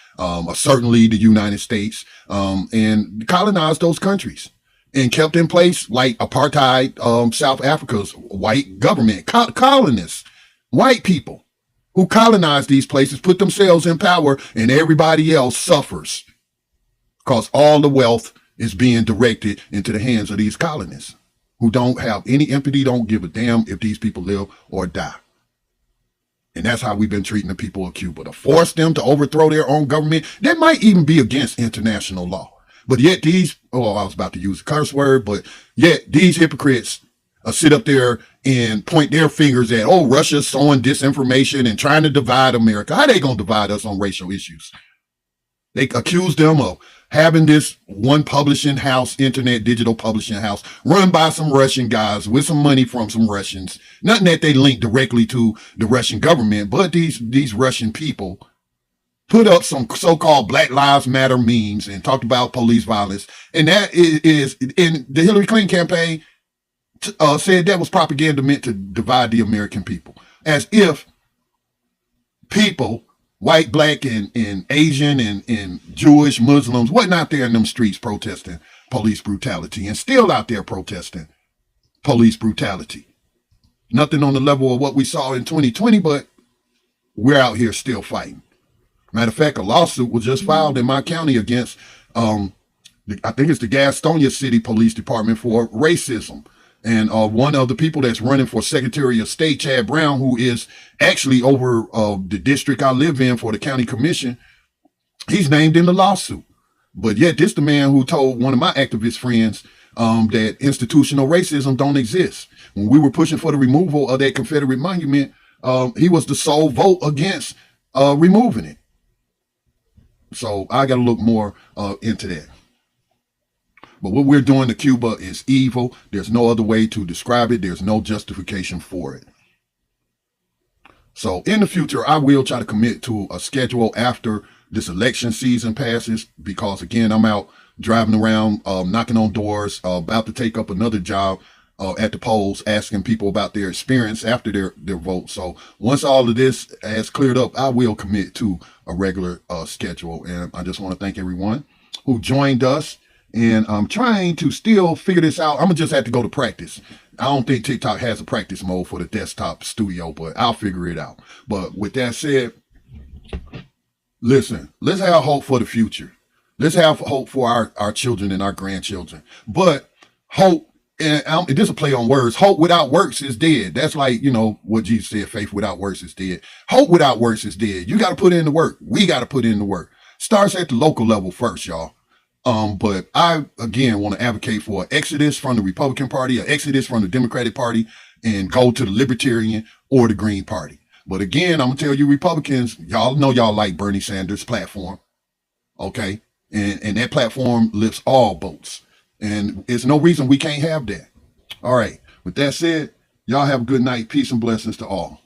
certainly the United States, and colonized those countries and kept in place like apartheid, South Africa's white government, colonists, white people who colonized these places, put themselves in power, and everybody else suffers because all the wealth is being directed into the hands of these colonists who don't have any empathy, don't give a damn if these people live or die. And that's how we've been treating the people of Cuba, to force them to overthrow their own government. That might even be against international law. But yet I was about to use a curse word, but yet these hypocrites sit up there and point their fingers at, Russia's sowing disinformation and trying to divide America. How they going to divide us on racial issues? They accuse them of having this one publishing house, internet digital publishing house, run by some Russian guys with some money from some Russians. Nothing that they link directly to the Russian government, but these Russian people put up some so-called Black Lives Matter memes and talked about police violence. And that is in the Hillary Clinton campaign, said that was propaganda meant to divide the American people. As if people, white, Black, and Asian, and Jewish, Muslims, wasn't out there in them streets protesting police brutality and still out there protesting police brutality. Nothing on the level of what we saw in 2020, but we're out here still fighting. Matter of fact, a lawsuit was just filed in my county against, I think it's the Gastonia City Police Department for racism. And one of the people that's running for Secretary of State, Chad Brown, who is actually over the district I live in for the county commission, he's named in the lawsuit. But yet this the man who told one of my activist friends that institutional racism don't exist. When we were pushing for the removal of that Confederate monument, he was the sole vote against removing it. So I got to look more into that. But what we're doing to Cuba is evil. There's no other way to describe it. There's no justification for it. So in the future, I will try to commit to a schedule after this election season passes, because again, I'm out driving around, knocking on doors, about to take up another job at the polls, asking people about their experience after their vote. So once all of this has cleared up, I will commit to a regular schedule. And I just want to thank everyone who joined us. And I'm trying to still figure this out. I'm gonna just have to go to practice. I don't think TikTok has a practice mode for the desktop studio, but I'll figure it out. But with that said, listen, let's have hope for the future. Let's have hope for our children and our grandchildren. But hope, and this is a play on words, hope without works is dead. That's like, you know, what Jesus said, faith without works is dead. Hope without works is dead. You got to put in the work. We got to put in the work. Starts at the local level first, y'all. But I, again, want to advocate for an exodus from the Republican Party, an exodus from the Democratic Party, and go to the Libertarian or the Green Party. But again, I'm going to tell you Republicans, y'all know y'all like Bernie Sanders' platform. Okay? And that platform lifts all boats. And there's no reason we can't have that. All right. With that said, y'all have a good night. Peace and blessings to all.